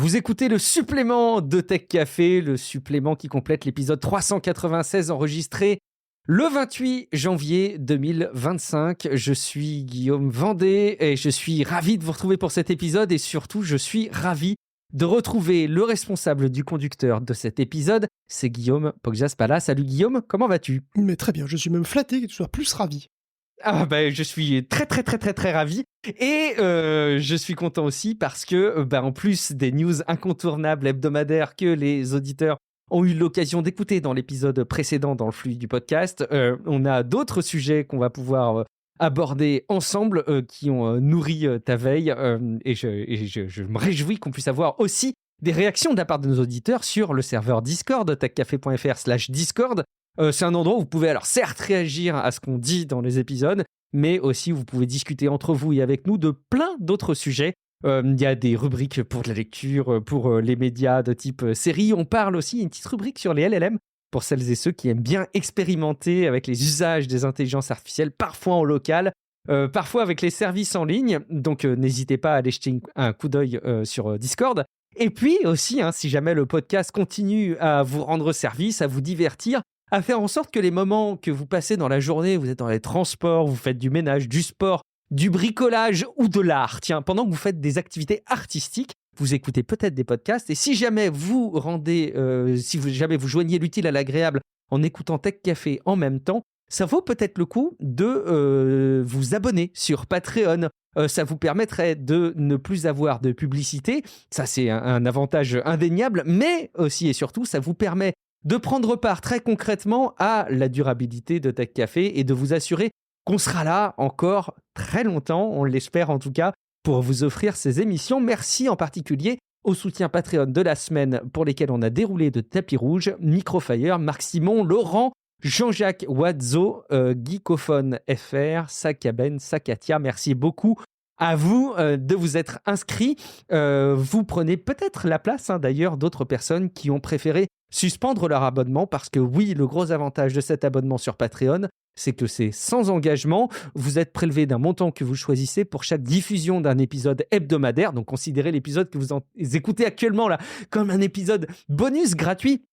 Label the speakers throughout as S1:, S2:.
S1: Vous écoutez le supplément de Tech Café, le supplément qui complète l'épisode 396 enregistré le 28 janvier 2025. Je suis Guillaume Vendée et je suis ravi de vous retrouver pour cet épisode et surtout je suis ravi de retrouver le responsable du conducteur de cet épisode, c'est Guillaume Poggiaspala. Salut Guillaume, comment vas-tu ?
S2: Mais très bien, je suis même flatté que tu sois plus ravi.
S1: Ah bah, je suis très ravi et je suis content aussi parce que en plus des news incontournables hebdomadaires que les auditeurs ont eu l'occasion d'écouter dans l'épisode précédent dans le flux du podcast, on a d'autres sujets qu'on va pouvoir aborder ensemble qui ont nourri ta veille et je me réjouis qu'on puisse avoir aussi des réactions de la part de nos auditeurs sur le serveur Discord, techcafé.fr/Discord. C'est un endroit où vous pouvez alors certes réagir à ce qu'on dit dans les épisodes, mais aussi vous pouvez discuter entre vous et avec nous de plein d'autres sujets. Il y a des rubriques pour de la lecture, pour les médias de type série. On parle aussi une petite rubrique sur les LLM pour celles et ceux qui aiment bien expérimenter avec les usages des intelligences artificielles, parfois en local, parfois avec les services en ligne. Donc n'hésitez pas à aller jeter un coup d'œil sur Discord. Et puis aussi, si jamais le podcast continue à vous rendre service, à vous divertir, à faire en sorte que les moments que vous passez dans la journée, vous êtes dans les transports, vous faites du ménage, du sport, du bricolage ou de l'art. Tiens, pendant que vous faites des activités artistiques, vous écoutez peut-être des podcasts. Et si jamais vous jamais vous joignez l'utile à l'agréable en écoutant Tech Café en même temps, ça vaut peut-être le coup de vous abonner sur Patreon. Ça vous permettrait de ne plus avoir de publicité. Ça, c'est un avantage indéniable. Mais aussi et surtout, ça vous permet de prendre part très concrètement à la durabilité de Tech Café et de vous assurer qu'on sera là encore très longtemps, on l'espère en tout cas, pour vous offrir ces émissions. Merci en particulier au soutien Patreon de la semaine pour lesquels on a déroulé de tapis rouge, Microfire, Marc Simon, Laurent, Jean-Jacques Wadzo, Geekophone FR, Sakaben, Sakatia. Merci beaucoup à vous de vous être inscrits. Vous prenez peut-être la place d'ailleurs d'autres personnes qui ont préféré suspendre leur abonnement parce que oui, le gros avantage de cet abonnement sur Patreon, c'est que c'est sans engagement. Vous êtes prélevé d'un montant que vous choisissez pour chaque diffusion d'un épisode hebdomadaire. Donc considérez l'épisode que vous écoutez actuellement là comme un épisode bonus gratuit.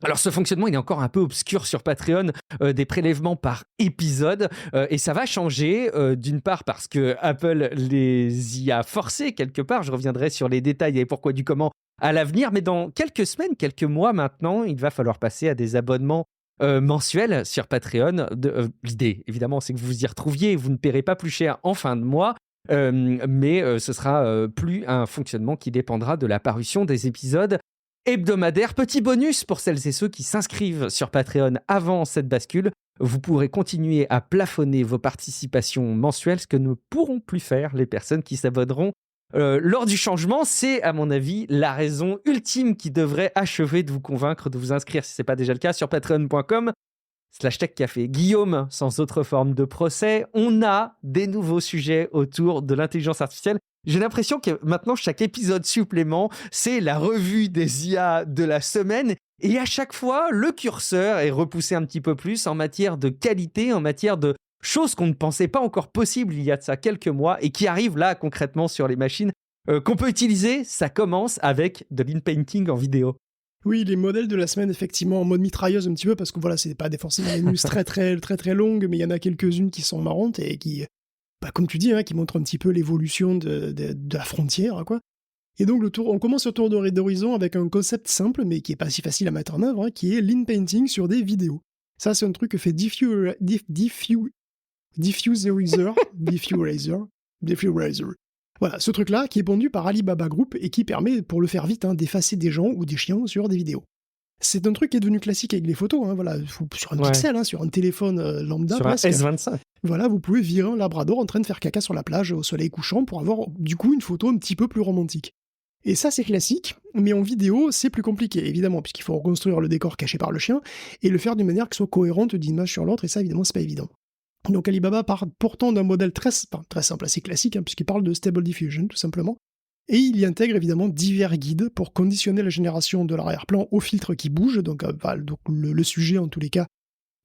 S1: Alors ce fonctionnement il est encore un peu obscur sur Patreon, des prélèvements par épisode et ça va changer d'une part parce que Apple les y a forcés quelque part, je reviendrai sur les détails et pourquoi du comment à l'avenir, mais dans quelques semaines, quelques mois maintenant, il va falloir passer à des abonnements mensuels sur Patreon. L'idée évidemment c'est que vous vous y retrouviez, vous ne paierez pas plus cher en fin de mois. Mais ce sera plus un fonctionnement qui dépendra de la parution des épisodes hebdomadaire. Petit bonus pour celles et ceux qui s'inscrivent sur Patreon avant cette bascule, vous pourrez continuer à plafonner vos participations mensuelles, ce que ne pourront plus faire les personnes qui s'abonneront lors du changement. C'est à mon avis la raison ultime qui devrait achever de vous convaincre de vous inscrire si ce n'est pas déjà le cas sur patreon.com/techcafé. Guillaume, sans autre forme de procès, on a des nouveaux sujets autour de l'intelligence artificielle. J'ai l'impression que maintenant, chaque épisode supplément, c'est la revue des IA de la semaine. Et à chaque fois, le curseur est repoussé un petit peu plus en matière de qualité, en matière de choses qu'on ne pensait pas encore possibles il y a de ça quelques mois et qui arrivent là concrètement sur les machines qu'on peut utiliser. Ça commence avec de l'inpainting en vidéo.
S2: Oui, les modèles de la semaine, effectivement, en mode mitrailleuse un petit peu, parce que voilà, c'est pas forcément des news très longues, mais il y en a quelques-unes qui sont marrantes et qui, comme tu dis, qui montrent un petit peu l'évolution de la frontière, quoi. Et donc, on commence le tour d'horizon avec un concept simple, mais qui est pas si facile à mettre en œuvre, qui est l'inpainting sur des vidéos. Ça, c'est un truc que fait Diffuserizer. Voilà, ce truc-là qui est pondu par Alibaba Group et qui permet, pour le faire vite, d'effacer des gens ou des chiens sur des vidéos. C'est un truc qui est devenu classique avec les photos, voilà, sur un pixel, sur un téléphone lambda.
S1: Sur
S2: presque.
S1: un S25.
S2: Voilà, vous pouvez virer un labrador en train de faire caca sur la plage au soleil couchant pour avoir du coup une photo un petit peu plus romantique. Et ça, c'est classique, mais en vidéo, c'est plus compliqué, évidemment, puisqu'il faut reconstruire le décor caché par le chien et le faire d'une manière qui soit cohérente d'une image sur l'autre, et ça, évidemment, c'est pas évident. Donc Alibaba part pourtant d'un modèle très simple, assez classique, puisqu'il parle de Stable Diffusion, tout simplement. Et il y intègre évidemment divers guides pour conditionner la génération de l'arrière-plan au filtre qui bouge, donc le sujet en tous les cas,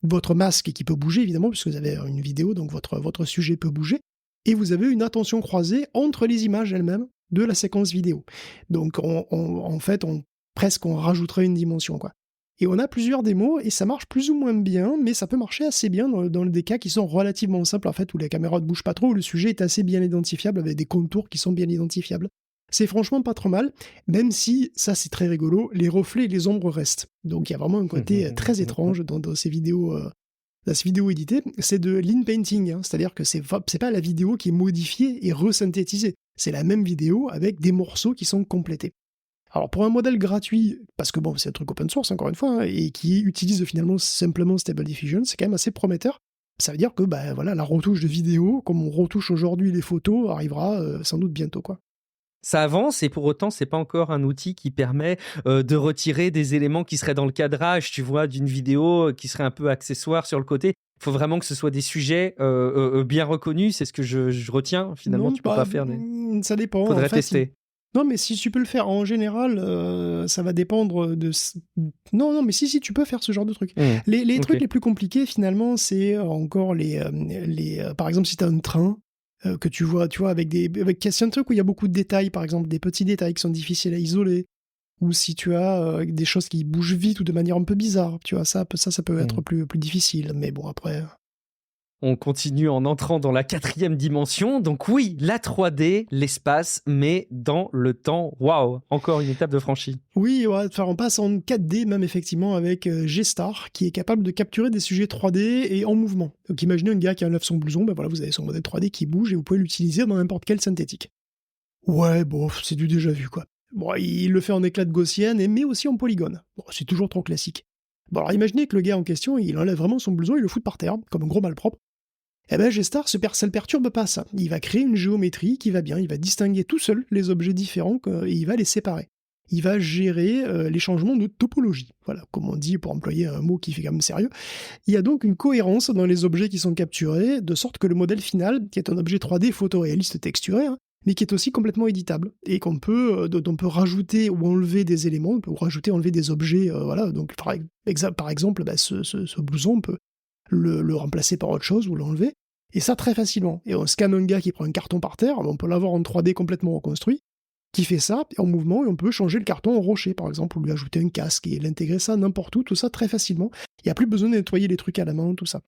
S2: votre masque qui peut bouger évidemment, puisque vous avez une vidéo, donc votre sujet peut bouger, et vous avez une attention croisée entre les images elles-mêmes, de la séquence vidéo. Donc en fait, presque on rajouterait une dimension, quoi. Et on a plusieurs démos, et ça marche plus ou moins bien, mais ça peut marcher assez bien dans des cas qui sont relativement simples, en fait, où la caméra ne bouge pas trop, où le sujet est assez bien identifiable, avec des contours qui sont bien identifiables. C'est franchement pas trop mal, même si, ça c'est très rigolo, les reflets et les ombres restent. Donc il y a vraiment un côté très étrange dans ces vidéos... dans ces vidéos éditées, c'est de l'in-painting, hein, c'est-à-dire que c'est pas la vidéo qui est modifiée et resynthétisée, c'est la même vidéo avec des morceaux qui sont complétés. Alors pour un modèle gratuit, parce que bon, c'est un truc open source encore une fois, hein, et qui utilise finalement simplement Stable Diffusion, c'est quand même assez prometteur. Ça veut dire que voilà, la retouche de vidéo, comme on retouche aujourd'hui les photos, arrivera sans doute bientôt, quoi.
S1: Ça avance et pour autant, c'est pas encore un outil qui permet de retirer des éléments qui seraient dans le cadrage, tu vois, d'une vidéo qui serait un peu accessoire sur le côté. Il faut vraiment que ce soit des sujets bien reconnus. C'est ce que je retiens. Finalement,
S2: Non,
S1: tu peux pas faire des...
S2: ça dépend.
S1: Faudrait
S2: En fait,
S1: tester.
S2: non, mais si tu peux le faire, en général, ça va dépendre de... Non, mais si, tu peux faire ce genre de trucs. Les
S1: Ok.
S2: trucs les plus compliqués, finalement, c'est encore par exemple, si tu as un train, que tu vois, c'est un truc où il y a beaucoup de détails, par exemple, des petits détails qui sont difficiles à isoler, ou si tu as des choses qui bougent vite ou de manière un peu bizarre, tu vois, ça peut être plus difficile, mais bon, après...
S1: On continue en entrant dans la 4e dimension. Donc oui, la 3D, l'espace, mais dans le temps. Waouh, encore une étape de franchie.
S2: Oui, ouais, enfin, on passe en 4D même effectivement avec G-Star qui est capable de capturer des sujets 3D et en mouvement. Donc imaginez un gars qui enlève son blouson, voilà, vous avez son modèle 3D qui bouge et vous pouvez l'utiliser dans n'importe quel synthétique. Ouais, bon, c'est du déjà vu quoi. Bon, il le fait en éclat de gaussienne mais aussi en polygone. Bon, c'est toujours trop classique. Bon, alors imaginez que le gars en question, il enlève vraiment son blouson, il le fout par terre, comme un gros malpropre. Eh ben G-Star, ça le perturbe pas ça. Il va créer une géométrie qui va bien, il va distinguer tout seul les objets différents et il va les séparer. Il va gérer les changements de topologie. Voilà, comme on dit pour employer un mot qui fait quand même sérieux. Il y a donc une cohérence dans les objets qui sont capturés, de sorte que le modèle final, qui est un objet 3D photoréaliste texturé, hein, mais qui est aussi complètement éditable, et dont on peut rajouter ou enlever des éléments, on peut rajouter, enlever des objets, voilà. Donc par exemple, ce blouson, on peut le remplacer par autre chose ou l'enlever, et ça très facilement. Et on scanne un gars qui prend un carton par terre, on peut l'avoir en 3D complètement reconstruit, qui fait ça en mouvement, et on peut changer le carton en rocher, par exemple, ou lui ajouter un casque, et l'intégrer ça n'importe où, tout ça très facilement. Il n'y a plus besoin de nettoyer les trucs à la main, tout ça.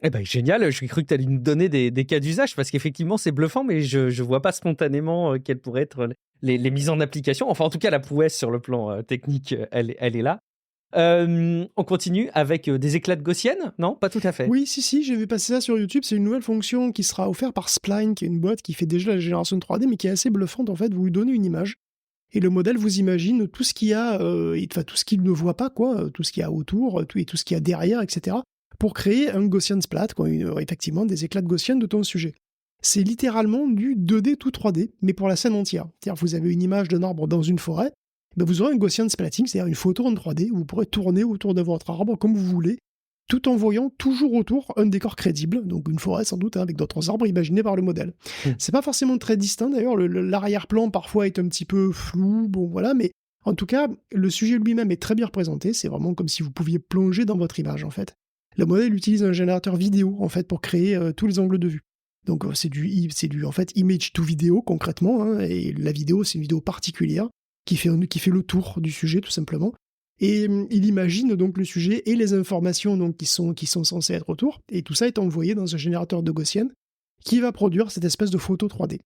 S1: Eh ben génial, j'ai cru que tu allais nous donner des cas d'usage, parce qu'effectivement c'est bluffant, mais je vois pas spontanément quelles pourraient être les mises en application. Enfin en tout cas la prouesse sur le plan technique, elle est là. On continue avec des éclats de gaussienne? Non, pas tout à fait.
S2: Oui, si, j'ai vu passer ça sur YouTube, c'est une nouvelle fonction qui sera offerte par Spline, qui est une boîte qui fait déjà la génération de 3D, mais qui est assez bluffante en fait. Vous lui donnez une image, et le modèle vous imagine tout ce qu'il y a, tout ce qu'il ne voit pas, quoi, tout ce qu'il y a autour, tout ce qu'il y a derrière, etc., pour créer un Gaussian splat, quoi, effectivement des éclats de Gaussian de ton sujet. C'est littéralement du 2D tout 3D, mais pour la scène entière. C'est-à-dire vous avez une image d'un arbre dans une forêt, ben vous aurez un Gaussian splatting, c'est-à-dire une photo en 3D où vous pourrez tourner autour de votre arbre comme vous voulez, tout en voyant toujours autour un décor crédible, donc une forêt sans doute, hein, avec d'autres arbres imaginés par le modèle. C'est pas forcément très distinct d'ailleurs, l'arrière-plan parfois est un petit peu flou, bon voilà, mais en tout cas, le sujet lui-même est très bien représenté, c'est vraiment comme si vous pouviez plonger dans votre image en fait. Le modèle utilise un générateur vidéo en fait pour créer tous les angles de vue. Donc c'est du en fait image to vidéo concrètement, hein, et la vidéo c'est une vidéo particulière qui fait le tour du sujet tout simplement. Et il imagine donc le sujet et les informations donc, qui sont censées être autour, et tout ça est envoyé dans un générateur de Gaussian qui va produire cette espèce de photo 3D.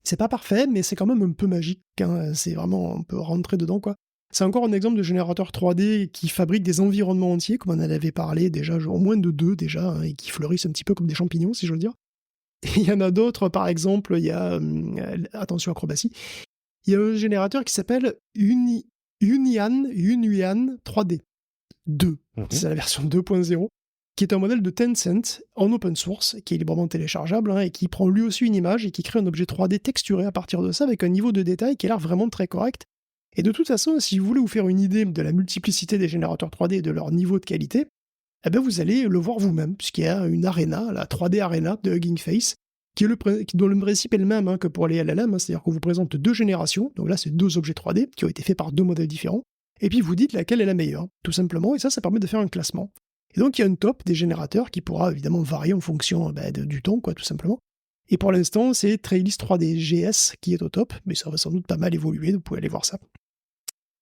S2: C'est pas parfait, mais c'est quand même un peu magique, hein, c'est vraiment, on peut rentrer dedans, quoi. C'est encore un exemple de générateur 3D qui fabrique des environnements entiers, comme on en avait parlé déjà, au moins de 2 déjà, hein, et qui fleurissent un petit peu comme des champignons, si je veux dire. Et il y en a d'autres, par exemple, il y a, attention acrobatie, il y a un générateur qui s'appelle Unian 3D 2. C'est la version 2.0, qui est un modèle de Tencent en open source, qui est librement téléchargeable, hein, et qui prend lui aussi une image et qui crée un objet 3D texturé à partir de ça, avec un niveau de détail qui a l'air vraiment très correct. Et de toute façon, si vous voulez vous faire une idée de la multiplicité des générateurs 3D et de leur niveau de qualité, eh ben vous allez le voir vous-même, puisqu'il y a une arena, la 3D Arena de Hugging Face, dont le principe est le même, hein, que pour les LLM, hein, c'est-à-dire qu'on vous présente 2 générations, donc là c'est 2 objets 3D qui ont été faits par 2 modèles différents, et puis vous dites laquelle est la meilleure, tout simplement, et ça permet de faire un classement. Et donc il y a un top des générateurs qui pourra évidemment varier en fonction du temps, quoi, tout simplement. Et pour l'instant, c'est Trailis 3D GS qui est au top, mais ça va sans doute pas mal évoluer, vous pouvez aller voir ça.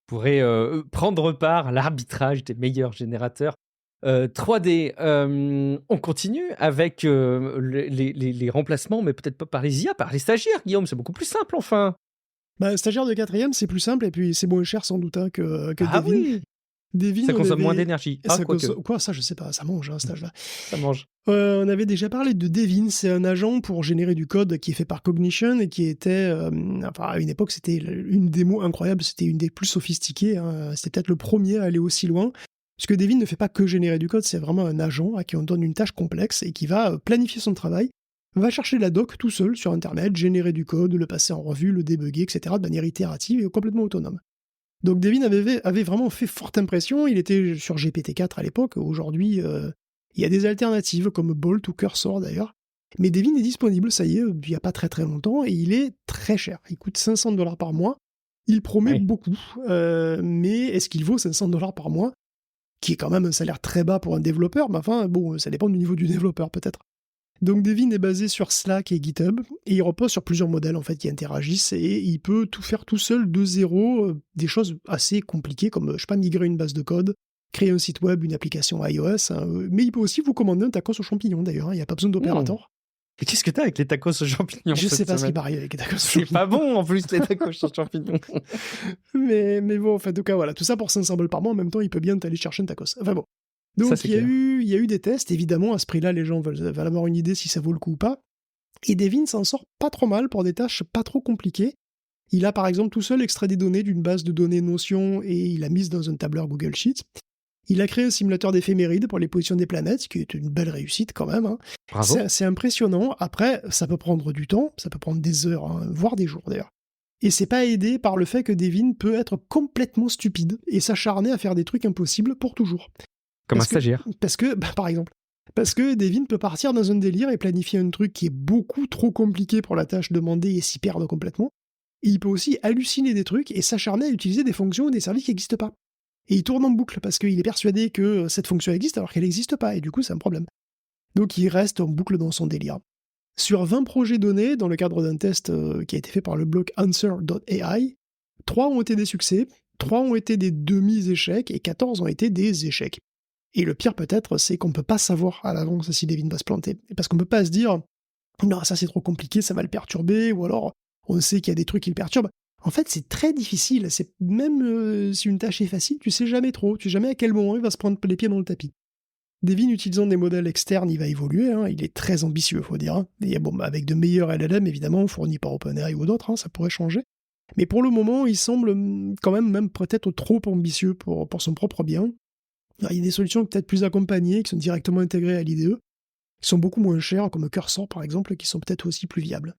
S1: Pourrait prendre part à l'arbitrage des meilleurs générateurs 3D. On continue avec les remplacements, mais peut-être pas par les IA, par les stagiaires, Guillaume, c'est beaucoup plus simple enfin.
S2: Bah, stagiaire de 4ème, c'est plus simple, et puis c'est moins cher sans doute que
S1: Ah
S2: Devin.
S1: oui,
S2: Devin,
S1: ça
S2: on
S1: consomme moins
S2: avait-
S1: d'énergie.
S2: ça
S1: Ah, quoique,
S2: Quoi, ça je sais pas, ça mange, cet âge-là.
S1: ça mange.
S2: On avait déjà parlé de Devin, c'est un agent pour générer du code qui est fait par Cognition et qui était, enfin à une époque c'était une démo incroyable, c'était une des plus sophistiquées, hein. C'était peut-être le premier à aller aussi loin, puisque Devin ne fait pas que générer du code, c'est vraiment un agent à qui on donne une tâche complexe et qui va planifier son travail, va chercher la doc tout seul sur internet, générer du code, le passer en revue, le débugger, etc. de manière itérative et complètement autonome. Donc Devin avait vraiment fait forte impression, il était sur GPT-4 à l'époque, aujourd'hui il y a des alternatives comme Bolt ou Cursor d'ailleurs, mais Devin est disponible, ça y est, il n'y a pas très très longtemps, et il est très cher, il coûte $500 par mois, il promet
S1: Ouais.
S2: beaucoup, mais est-ce qu'il vaut $500 par mois, qui est quand même un salaire très bas pour un développeur, mais enfin bon, ça dépend du niveau du développeur peut-être. Donc Devin est basé sur Slack et GitHub, et il repose sur plusieurs modèles en fait qui interagissent, et il peut tout faire tout seul de zéro, des choses assez compliquées comme, je sais pas, migrer une base de code, créer un site web, une application iOS, hein, mais il peut aussi vous commander un tacos aux champignons d'ailleurs, hein, il n'y a pas besoin d'opérateur.
S1: Et qu'est-ce que t'as avec les tacos aux champignons
S2: Je
S1: cette
S2: sais pas ce qui
S1: semaine?
S2: m'arrive avec les tacos aux
S1: C'est
S2: champignons.
S1: pas bon en plus les tacos aux champignons.
S2: mais bon, en tout cas voilà, tout ça pour $500 par mois, en même temps il peut bien aller chercher un tacos. Enfin bon. Donc
S1: Ça, c'est
S2: il y
S1: clair.
S2: a eu des tests, évidemment à ce prix-là les gens veulent avoir une idée si ça vaut le coup ou pas. Et Devin s'en sort pas trop mal pour des tâches pas trop compliquées. Il a par exemple tout seul extrait des données d'une base de données Notion et il a mis dans un tableur Google Sheets. Il a créé un simulateur d'éphémérides pour les positions des planètes, ce qui est une belle réussite quand même, hein.
S1: Bravo.
S2: C'est impressionnant. Après, ça peut prendre du temps, ça peut prendre des heures, hein, voire des jours d'ailleurs. Et c'est pas aidé par le fait que Devin peut être complètement stupide et s'acharner à faire des trucs impossibles pour toujours.
S1: Comme un
S2: Parce que-
S1: stagiaire.
S2: Parce que, par exemple, parce que Devin peut partir dans un délire et planifier un truc qui est beaucoup trop compliqué pour la tâche demandée et s'y perdre complètement. Et il peut aussi halluciner des trucs et s'acharner à utiliser des fonctions ou des services qui n'existent pas. Et il tourne en boucle parce qu'il est persuadé que cette fonction existe alors qu'elle n'existe pas, et du coup c'est un problème. Donc il reste en boucle dans son délire. Sur 20 projets donnés, dans le cadre d'un test qui a été fait par le blog Answer.ai, 3 ont été des succès, 3 ont été des demi-échecs et 14 ont été des échecs. Et le pire peut-être, c'est qu'on ne peut pas savoir à l'avance si Devin va se planter. Parce qu'on ne peut pas se dire « Non, ça c'est trop compliqué, ça va le perturber », ou alors « On sait qu'il y a des trucs qui le perturbent ». En fait, c'est très difficile. C'est même si une tâche est facile, tu sais jamais trop. Tu sais jamais à quel moment il va se prendre les pieds dans le tapis. Devin, utilisant des modèles externes, il va évoluer. Hein, il est très ambitieux, faut dire. Hein. Et bon, avec de meilleurs LLM, évidemment, fournis par OpenAI ou d'autres, hein, ça pourrait changer. Mais pour le moment, il semble quand même peut-être trop ambitieux pour son propre bien. Alors, il y a des solutions peut-être plus accompagnées, qui sont directement intégrées à l'IDE, qui sont beaucoup moins chères, comme Cursor par exemple, qui sont peut-être aussi plus viables.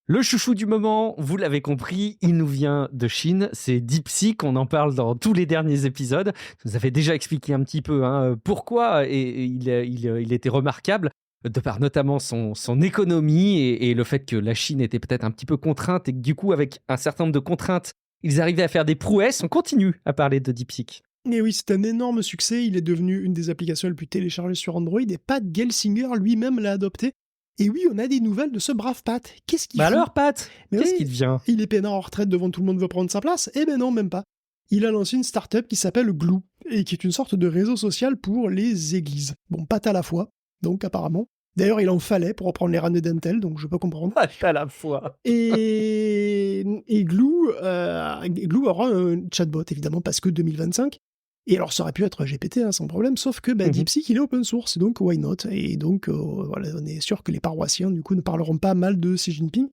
S1: Le chouchou du moment, vous l'avez compris, il nous vient de Chine, c'est DeepSeek, on en parle dans tous les derniers épisodes. Vous avez déjà expliqué un petit peu pourquoi et il était remarquable, de par notamment son économie et le fait que la Chine était peut-être un petit peu contrainte et que du coup, avec un certain nombre de contraintes, ils arrivaient à faire des prouesses. On continue à parler de DeepSeek.
S2: Et oui, c'est un énorme succès, il est devenu une des applications les plus téléchargées sur Android, et Pat Gelsinger lui-même l'a adopté. Et oui, on a des nouvelles de ce brave Pat. Qu'est-ce qu'il
S1: Bah
S2: fout
S1: alors, Pat,
S2: Mais
S1: qu'est-ce
S2: oui,
S1: qui devient?
S2: Il est peinard en retraite devant tout le monde veut prendre sa place? Eh ben non, même pas. Il a lancé une start-up qui s'appelle Glue, et qui est une sorte de réseau social pour les églises. Bon, Pat à la fois, donc apparemment. D'ailleurs, il en fallait pour reprendre les rangs de Dentel, donc je peux comprendre.
S1: Pat à la fois.
S2: Et Glue aura un chatbot, évidemment, parce que 2025. Et alors, ça aurait pu être GPT, hein, sans problème, sauf que DeepSeek, il est open source, donc why not? Et donc, voilà, on est sûr que les paroissiens, du coup, ne parleront pas mal de Xi Jinping.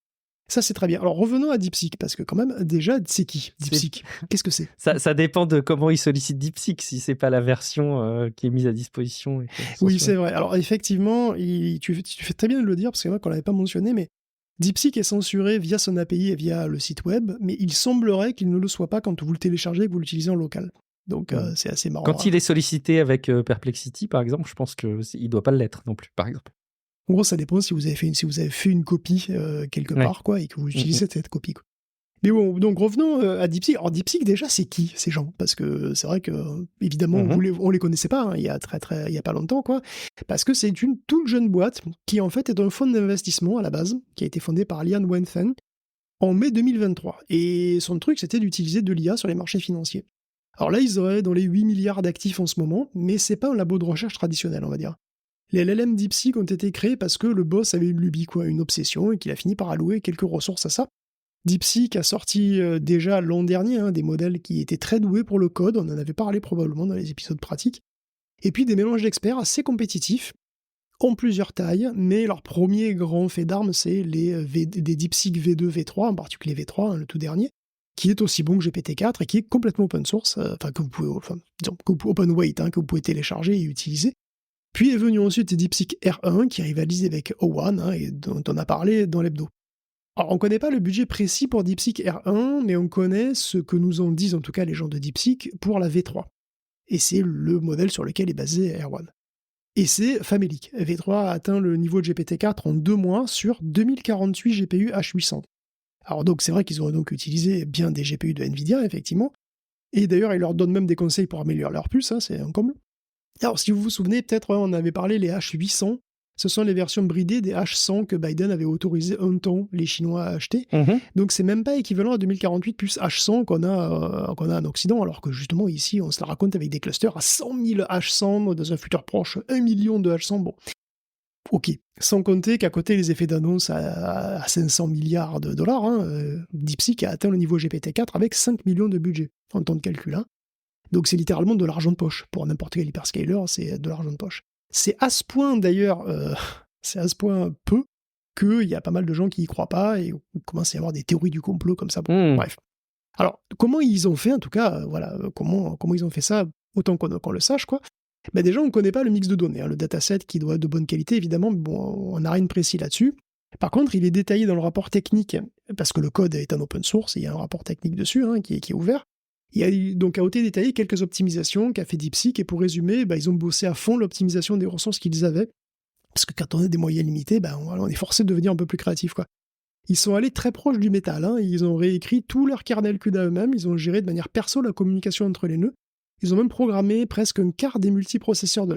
S2: Ça, c'est très bien. Alors, revenons à DeepSeek, parce que quand même, déjà, c'est qui, DeepSeek? Qu'est-ce que c'est?
S1: Ça dépend de comment ils sollicitent DeepSeek, si c'est pas la version qui est mise à disposition.
S2: Oui, c'est vrai. Alors, effectivement, tu fais très bien de le dire, parce que moi, qu'on l'avait pas mentionné, mais DeepSeek est censuré via son API et via le site web, mais il semblerait qu'il ne le soit pas quand vous le téléchargez et que vous l'utilisez en local. Donc, c'est assez marrant.
S1: Quand il est sollicité avec Perplexity, par exemple, je pense qu'il ne doit pas l'être non plus, par exemple.
S2: En gros, ça dépend si vous avez fait une copie quelque part, quoi, et que vous utilisez cette copie, quoi. Mais bon, donc revenons à DeepSeek. Alors DeepSeek, déjà, c'est qui ces gens? Parce que c'est vrai que, évidemment, on les connaissait pas, hein, il y a pas longtemps, quoi. Parce que c'est une toute jeune boîte qui, en fait, est un fonds d'investissement à la base, qui a été fondé par Lian Wenfen en mai 2023. Et son truc, c'était d'utiliser de l'IA sur les marchés financiers. Alors là, ils auraient dans les 8 milliards d'actifs en ce moment, mais c'est pas un labo de recherche traditionnel, on va dire. Les LLM DeepSeek ont été créés parce que le boss avait une lubie, quoi, une obsession, et qu'il a fini par allouer quelques ressources à ça. DeepSeek a sorti déjà l'an dernier des modèles qui étaient très doués pour le code, on en avait parlé probablement dans les épisodes pratiques, et puis des mélanges d'experts assez compétitifs, en plusieurs tailles, mais leur premier grand fait d'armes, c'est des DeepSeek V2, V3, en particulier V3, le tout dernier, qui est aussi bon que GPT-4 et qui est complètement open source, disons, open weight, que vous pouvez télécharger et utiliser. Puis est venu ensuite DeepSeek R1, qui rivalise avec O1, et dont on a parlé dans l'hebdo. Alors, on ne connaît pas le budget précis pour DeepSeek R1, mais on connaît ce que nous en disent en tout cas les gens de DeepSeek pour la V3. Et c'est le modèle sur lequel est basé R1. Et c'est famélique. V3 a atteint le niveau de GPT-4 en 2 mois sur 2048 GPU H800. Alors donc c'est vrai qu'ils auraient donc utilisé bien des GPU de Nvidia, effectivement. Et d'ailleurs, ils leur donnent même des conseils pour améliorer leur puce, c'est un comble. Alors si vous vous souvenez, peut-être on avait parlé les H800, ce sont les versions bridées des H100 que Biden avait autorisé un temps les Chinois à acheter. Donc c'est même pas équivalent à 2048 plus H100 qu'on a en Occident, alors que justement ici on se la raconte avec des clusters à 100 000 H100 dans un futur proche, 1 million de H100, bon. Ok, sans compter qu'à côté les effets d'annonce à 500 milliards de dollars, DeepSeek a atteint le niveau GPT-4 avec 5 millions de budget en temps de calcul. Donc c'est littéralement de l'argent de poche. Pour n'importe quel hyperscaler, c'est de l'argent de poche. C'est à ce point d'ailleurs, c'est à ce point peu qu'il y a pas mal de gens qui y croient pas et il commence à y avoir des théories du complot comme ça. Bon, bref. Alors, comment ils ont fait, en tout cas, comment ils ont fait ça, autant qu'on le sache, quoi. Ben déjà, on ne connaît pas le mix de données, le dataset qui doit être de bonne qualité, évidemment, mais bon, on n'a rien de précis là-dessus. Par contre, il est détaillé dans le rapport technique, parce que le code est un open source, il y a un rapport technique dessus qui est ouvert. Il y a donc à ôter détaillé quelques optimisations qu'a fait DeepSeek, et pour résumer, ils ont bossé à fond l'optimisation des ressources qu'ils avaient, parce que quand on a des moyens limités, on est forcé de devenir un peu plus créatif, quoi. Ils sont allés très proche du métal, ils ont réécrit tout leur kernel CUDA eux-mêmes, ils ont géré de manière perso la communication entre les nœuds, ils ont même programmé presque un quart des multiprocesseurs de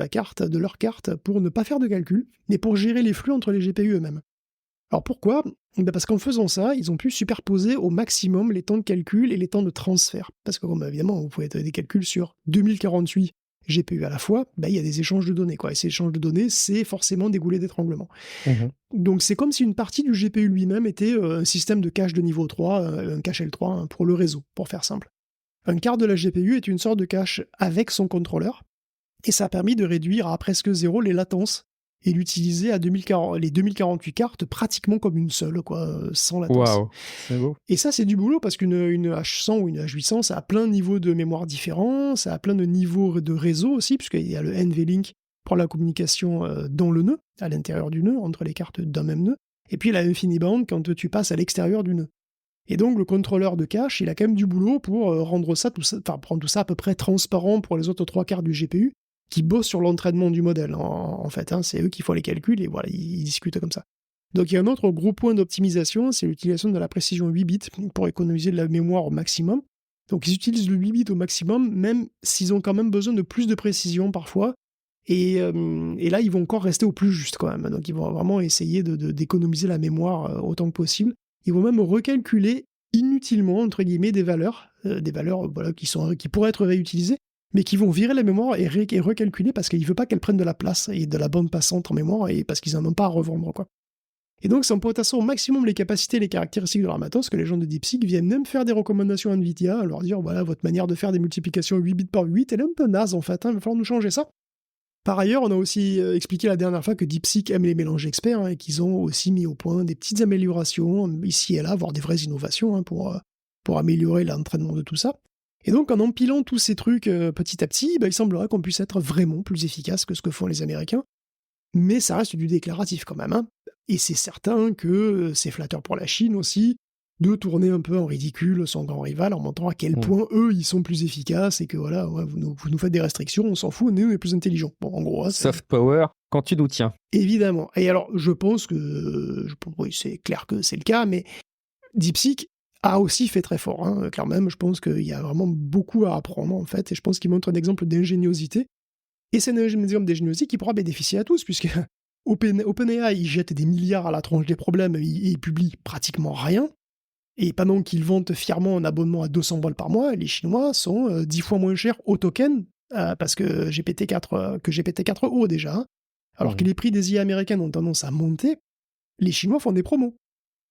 S2: leur carte pour ne pas faire de calcul, mais pour gérer les flux entre les GPU eux-mêmes. Alors pourquoi ? Parce qu'en faisant ça, ils ont pu superposer au maximum les temps de calcul et les temps de transfert. Parce que, évidemment, vous pouvez faire des calculs sur 2048 GPU à la fois, il y a des échanges de données, quoi. Et ces échanges de données, c'est forcément des goulets d'étranglement. Donc c'est comme si une partie du GPU lui-même était un système de cache de niveau 3, un cache L3 pour le réseau, pour faire simple. Un quart de la GPU est une sorte de cache avec son contrôleur, et ça a permis de réduire à presque zéro les latences et l'utiliser à les 2048 cartes pratiquement comme une seule, sans latence.
S1: Waouh, c'est beau.
S2: Et ça, c'est du boulot parce qu'une H100 ou une H800, ça a plein de niveaux de mémoire différents, ça a plein de niveaux de réseau aussi, puisqu'il y a le NVLink pour la communication dans le nœud, à l'intérieur du nœud, entre les cartes d'un même nœud, et puis la InfiniBand quand tu passes à l'extérieur du nœud. Et donc le contrôleur de cache, il a quand même du boulot pour rendre prendre tout ça à peu près transparent pour les autres 3 quarts du GPU, qui bossent sur l'entraînement du modèle, en fait. C'est eux qui font les calculs, et voilà, ils discutent comme ça. Donc il y a un autre gros point d'optimisation, c'est l'utilisation de la précision 8 bits pour économiser de la mémoire au maximum. Donc ils utilisent le 8 bits au maximum, même s'ils ont quand même besoin de plus de précision parfois, et là ils vont encore rester au plus juste quand même. Donc ils vont vraiment essayer d'économiser la mémoire autant que possible. Ils vont même recalculer inutilement, entre guillemets, des valeurs qui pourraient être réutilisées, mais qui vont virer la mémoire et recalculer parce qu'ils ne veulent pas qu'elle prenne de la place et de la bande passante en mémoire, et parce qu'ils n'en ont pas à revendre, quoi. Et donc, c'est en potassant au maximum les capacités et les caractéristiques de leur matos que les gens de DeepSeek viennent même faire des recommandations à NVIDIA, à leur dire, voilà, votre manière de faire des multiplications 8 bits par 8, elle est un peu naze, en fait, il va falloir nous changer ça. Par ailleurs, on a aussi expliqué la dernière fois que DeepSeek aime les mélanges experts, et qu'ils ont aussi mis au point des petites améliorations, ici et là, voire des vraies innovations, pour améliorer l'entraînement de tout ça. Et donc, en empilant tous ces trucs petit à petit, il semblerait qu'on puisse être vraiment plus efficace que ce que font les Américains. Mais ça reste du déclaratif quand même. Et c'est certain que c'est flatteur pour la Chine aussi de tourner un peu en ridicule son grand rival en montrant à quel point eux, ils sont plus efficaces et que voilà, vous nous faites des restrictions, on s'en fout, nous, on est plus intelligents. Bon, en gros,
S1: soft power, quand tu nous tiens.
S2: Évidemment. Et alors, je pense que, oui, c'est clair que c'est le cas, mais DeepSeek a aussi fait très fort. Hein. Clairement, je pense qu'il y a vraiment beaucoup à apprendre, en fait, et je pense qu'il montre un exemple d'ingéniosité. Et c'est un exemple d'ingéniosité qui pourra bénéficier à tous, puisque OpenAI, il jette des milliards à la tronche des problèmes, et il publie pratiquement rien. Et pendant qu'ils vantent fièrement un abonnement à 200 balles par mois, les Chinois sont 10 fois moins chers au token, parce que GPT-4o déjà. Hein. Alors que les prix des IA américaines ont tendance à monter, les Chinois font des promos.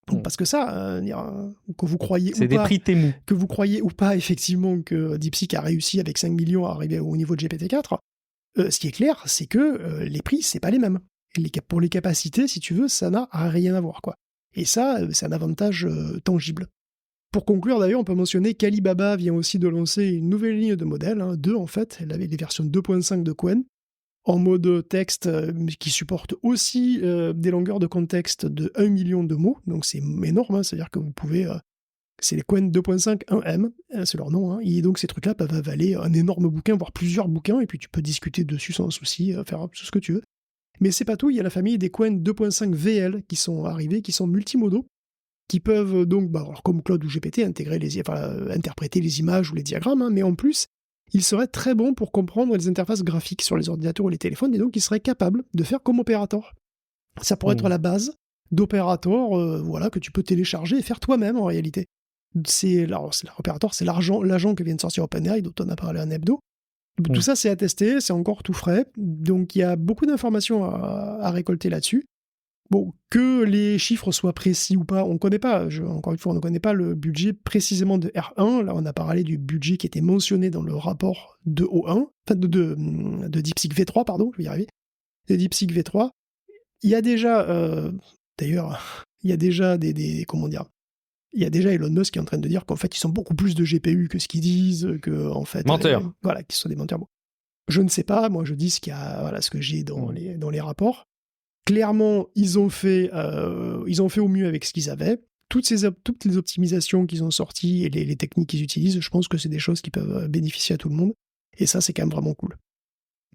S2: Donc, parce que ça, que vous croyez
S1: c'est
S2: ou
S1: des
S2: pas,
S1: prix Temu.
S2: que vous croyez ou pas effectivement que DeepSeek a réussi avec 5 millions à arriver au niveau de GPT-4, ce qui est clair, c'est que les prix, c'est pas les mêmes. Et pour les capacités, si tu veux, ça n'a rien à voir, quoi. Et ça, c'est un avantage tangible. Pour conclure, d'ailleurs, on peut mentionner qu'Alibaba vient aussi de lancer une nouvelle ligne de modèles, 2 en fait, elle avait les versions 2.5 de Qwen, en mode texte qui supporte aussi des longueurs de contexte de 1 million de mots, donc c'est énorme, hein, c'est-à-dire que vous pouvez... c'est les Qwen 2.5 1M, c'est leur nom, hein, et donc ces trucs-là peuvent avaler un énorme bouquin, voire plusieurs bouquins, et puis tu peux discuter dessus sans souci, faire tout ce que tu veux. Mais c'est pas tout, il y a la famille des Qwen 2.5 VL qui sont arrivés, qui sont multimodaux, qui peuvent donc, alors comme Claude ou GPT, interpréter les images ou les diagrammes, hein, mais en plus, ils seraient très bons pour comprendre les interfaces graphiques sur les ordinateurs ou les téléphones, et donc ils seraient capables de faire comme Operator. Ça pourrait être la base d'Operator, voilà, que tu peux télécharger et faire toi-même en réalité. Operator, c'est l'agent que vient de sortir OpenAI, dont on a parlé en hebdo. Tout ça, c'est à tester, c'est encore tout frais, donc il y a beaucoup d'informations à récolter là-dessus. Bon, que les chiffres soient précis ou pas, on ne connaît pas. Encore une fois, on ne connaît pas le budget précisément de R1. Là, on a parlé du budget qui était mentionné dans le rapport de O1, enfin de DeepSeek V3, pardon, je vais y arriver. De DeepSeek V3. Il y a déjà, d'ailleurs, il y a déjà comment dire, il y a déjà Elon Musk qui est en train de dire qu'en fait, ils sont beaucoup plus de GPU que ce qu'ils disent, que en fait,
S1: menteurs.
S2: Voilà, qu'ils sont des menteurs. Bon. Je ne sais pas, moi je dis ce que j'ai dans les rapports. Clairement, ils ont fait au mieux avec ce qu'ils avaient. Toutes les optimisations qu'ils ont sorties et les techniques qu'ils utilisent, je pense que c'est des choses qui peuvent bénéficier à tout le monde. Et ça, c'est quand même vraiment cool.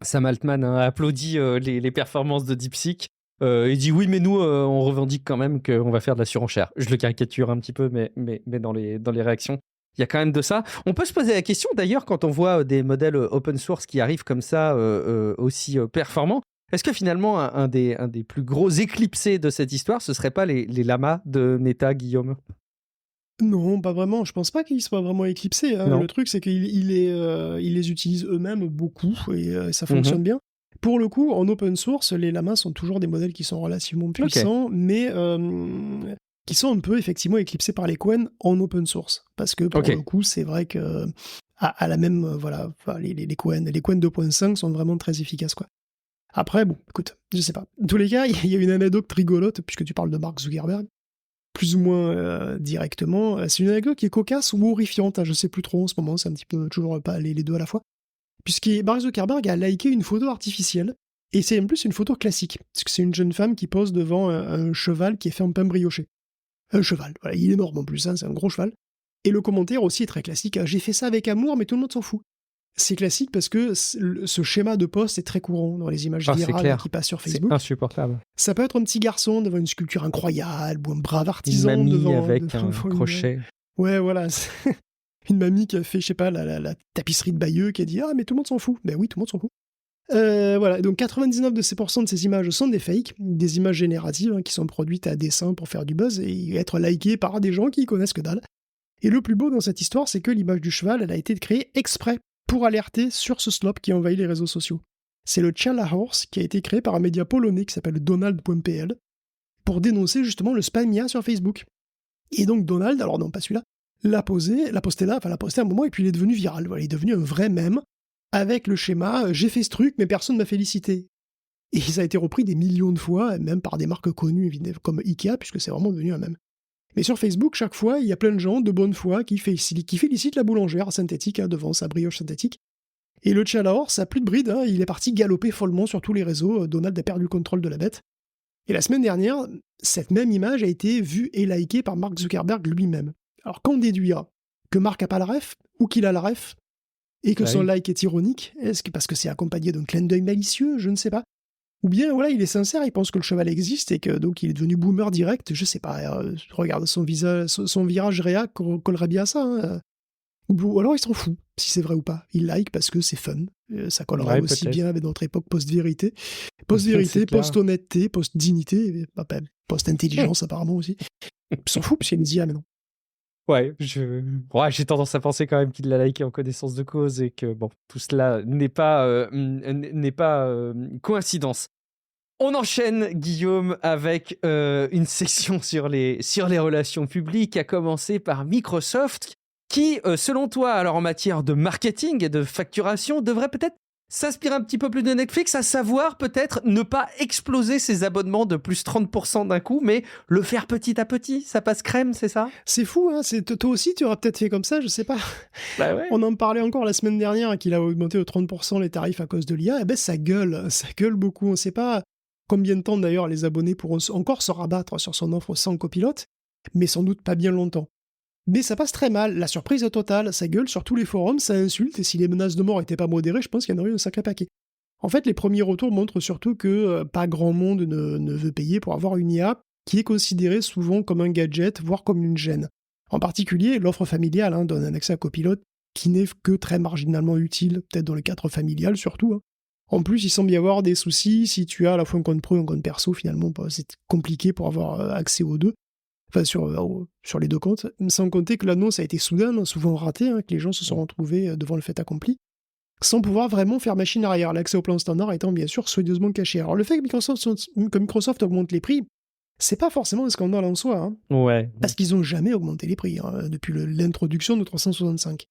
S1: Sam Altman a applaudi les performances de DeepSeek. Il dit oui, mais nous, on revendique quand même qu'on va faire de la surenchère. Je le caricature un petit peu, mais dans les réactions, il y a quand même de ça. On peut se poser la question, d'ailleurs, quand on voit des modèles open source qui arrivent comme ça, aussi performants, est-ce que finalement, un des plus gros éclipsés de cette histoire, ce ne serait pas les lamas de Meta, Guillaume ?
S2: Non, pas vraiment. Je pense pas qu'ils soient vraiment éclipsés. Hein. Le truc, c'est qu'ils les utilisent eux-mêmes beaucoup et ça fonctionne bien. Pour le coup, en open source, les lamas sont toujours des modèles qui sont relativement puissants, mais qui sont un peu effectivement éclipsés par les Qwen en open source. Parce que pour le coup, c'est vrai que à la même, les Qwen 2.5 sont vraiment très efficaces, quoi. Après, bon, écoute, je sais pas. Dans tous les cas, il y a une anecdote rigolote, puisque tu parles de Mark Zuckerberg, plus ou moins directement. C'est une anecdote qui est cocasse ou horrifiante, hein, je sais plus trop en ce moment, c'est un petit peu toujours pas les deux à la fois. Puisque Mark Zuckerberg a liké une photo artificielle, et c'est en plus une photo classique, parce que c'est une jeune femme qui pose devant un cheval qui est fait en pain brioché. Un cheval, voilà, il est énorme en plus, hein, c'est un gros cheval. Et le commentaire aussi est très classique, j'ai fait ça avec amour, mais tout le monde s'en fout. C'est classique parce que ce schéma de poste est très courant dans les images virales qui passent sur Facebook.
S1: C'est insupportable.
S2: Ça peut être un petit garçon devant une sculpture incroyable ou un brave artisan
S1: une mamie
S2: devant
S1: avec un crochet.
S2: Ouais, voilà. Une mamie qui a fait, je sais pas, la tapisserie de Bayeux qui a dit « Ah, mais tout le monde s'en fout ». Ben oui, tout le monde s'en fout. Voilà, donc 99% de ces images sont des fakes, des images génératives qui sont produites à dessein pour faire du buzz et être likées par des gens qui connaissent que dalle. Et le plus beau dans cette histoire, c'est que l'image du cheval, elle a été créée exprès pour alerter sur ce slop qui envahit les réseaux sociaux. C'est le Chala Horse qui a été créé par un média polonais qui s'appelle Donald.pl pour dénoncer justement le spamia sur Facebook. Et donc Donald, alors non pas celui-là, l'a posté à un moment et puis il est devenu viral. Voilà, il est devenu un vrai mème avec le schéma « j'ai fait ce truc mais personne m'a félicité ». Et ça a été repris des millions de fois, même par des marques connues comme Ikea, puisque c'est vraiment devenu un mème. Mais sur Facebook, chaque fois, il y a plein de gens de bonne foi qui félicitent la boulangère synthétique devant sa brioche synthétique. Et le Chalahor, ça a plus de bride, il est parti galoper follement sur tous les réseaux, Donald a perdu le contrôle de la bête. Et la semaine dernière, cette même image a été vue et likée par Mark Zuckerberg lui-même. Alors qu'en déduira ? Que Mark a pas la ref ? Ou qu'il a la ref ? Et que son like est ironique ? Est-ce que parce que c'est accompagné d'un clin d'œil malicieux ? Je ne sais pas. Ou bien, voilà, il est sincère, il pense que le cheval existe et que donc il est devenu boomer direct, je sais pas, regarde son visage, son virage réac collerait bien à ça, hein. Ou alors il s'en fout, si c'est vrai ou pas. Il like parce que c'est fun. Ça collerait
S1: Ouais,
S2: aussi
S1: peut-être.
S2: bien avec notre époque post-vérité.
S1: C'est
S2: Post-vérité,
S1: clair.
S2: post-honnêteté, post-dignité, post-intelligence apparemment aussi. Il s'en fout parce qu'il y a une IA maintenant.
S1: Ouais, j'ai tendance à penser quand même qu'il l'a liké en connaissance de cause et que bon, tout cela n'est pas coïncidence. On enchaîne, Guillaume, avec une section sur les relations publiques, à commencer par Microsoft, qui, selon toi, alors en matière de marketing et de facturation, devrait peut-être s'inspirer un petit peu plus de Netflix, à savoir peut-être ne pas exploser ses abonnements de plus 30% d'un coup, mais le faire petit à petit. Ça passe crème, c'est ça?
S2: C'est fou, hein, toi aussi tu auras peut-être fait comme ça, je sais pas.
S1: Bah ouais.
S2: On en parlait encore la semaine dernière, qu'il a augmenté de 30% les tarifs à cause de l'IA. Eh ben ça gueule beaucoup. On sait pas combien de temps d'ailleurs les abonnés pourront encore se rabattre sur son offre sans copilote, mais sans doute pas bien longtemps. Mais ça passe très mal, la surprise est totale, ça gueule sur tous les forums, ça insulte, et si les menaces de mort étaient pas modérées, je pense qu'il y en aurait eu un sacré paquet. En fait, les premiers retours montrent surtout que pas grand monde ne veut payer pour avoir une IA qui est considérée souvent comme un gadget, voire comme une gêne. En particulier, l'offre familiale donne un accès à copilote qui n'est que très marginalement utile, peut-être dans le cadre familial surtout, hein. En plus, il semble y avoir des soucis si tu as à la fois un compte pro et un compte perso, finalement, c'est compliqué pour avoir accès aux deux. Enfin, sur les deux comptes, sans compter que l'annonce a été soudaine, souvent ratée, hein, que les gens se sont retrouvés devant le fait accompli, sans pouvoir vraiment faire machine arrière, l'accès au plan standard étant bien sûr soigneusement caché. Alors le fait que Microsoft augmente les prix, c'est pas forcément un scandale en soi, hein,
S1: Ouais.
S2: parce qu'ils ont jamais augmenté les prix, hein, depuis l'introduction de 365.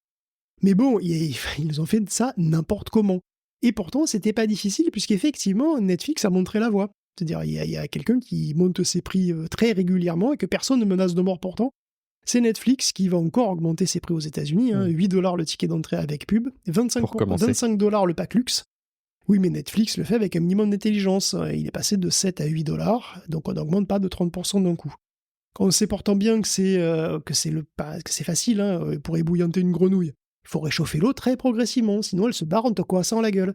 S2: Mais bon, ils ont fait de ça n'importe comment. Et pourtant, c'était pas difficile, puisqu'effectivement, Netflix a montré la voie. C'est-à-dire, il y a quelqu'un qui monte ses prix très régulièrement et que personne ne menace de mort pourtant. C'est Netflix qui va encore augmenter ses prix aux États-Unis, hein, 8$ le ticket d'entrée avec pub, 25,
S1: Pour commencer.
S2: 25$ le pack luxe. Oui, mais Netflix le fait avec un minimum d'intelligence. Il est passé de 7 à 8$, donc on n'augmente pas de 30% d'un coup. On sait pourtant bien que c'est facile, hein, pour ébouillanter une grenouille. Il faut réchauffer l'eau très progressivement, sinon elle se barre en te coassant la gueule.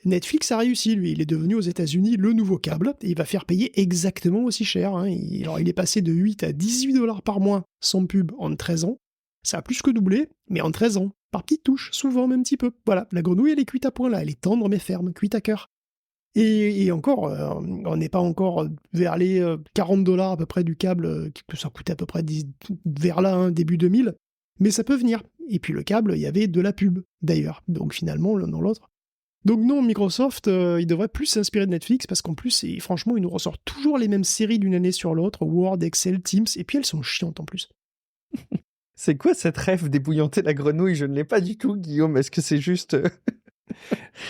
S2: Netflix a réussi, lui. Il est devenu aux États-Unis le nouveau câble, et il va faire payer exactement aussi cher, hein. Alors, il est passé de 8 à 18$ par mois sans pub en 13 ans. Ça a plus que doublé, mais en 13 ans. Par petites touches, souvent même un petit peu. Voilà, la grenouille, elle est cuite à point là. Elle est tendre mais ferme, cuite à cœur. Et encore, on n'est pas encore vers les 40$ à peu près du câble, que ça coûtait à peu près vers là, hein, début 2000. Mais ça peut venir. Et puis le câble, il y avait de la pub, d'ailleurs. Donc finalement, l'un dans l'autre. Donc non, Microsoft, il devrait plus s'inspirer de Netflix, parce qu'en plus, franchement, ils nous ressortent toujours les mêmes séries d'une année sur l'autre, Word, Excel, Teams, et puis elles sont chiantes en plus.
S1: C'est quoi cette rêve d'ébouillanter la grenouille? Je ne l'ai pas du tout, Guillaume. Est-ce que c'est juste...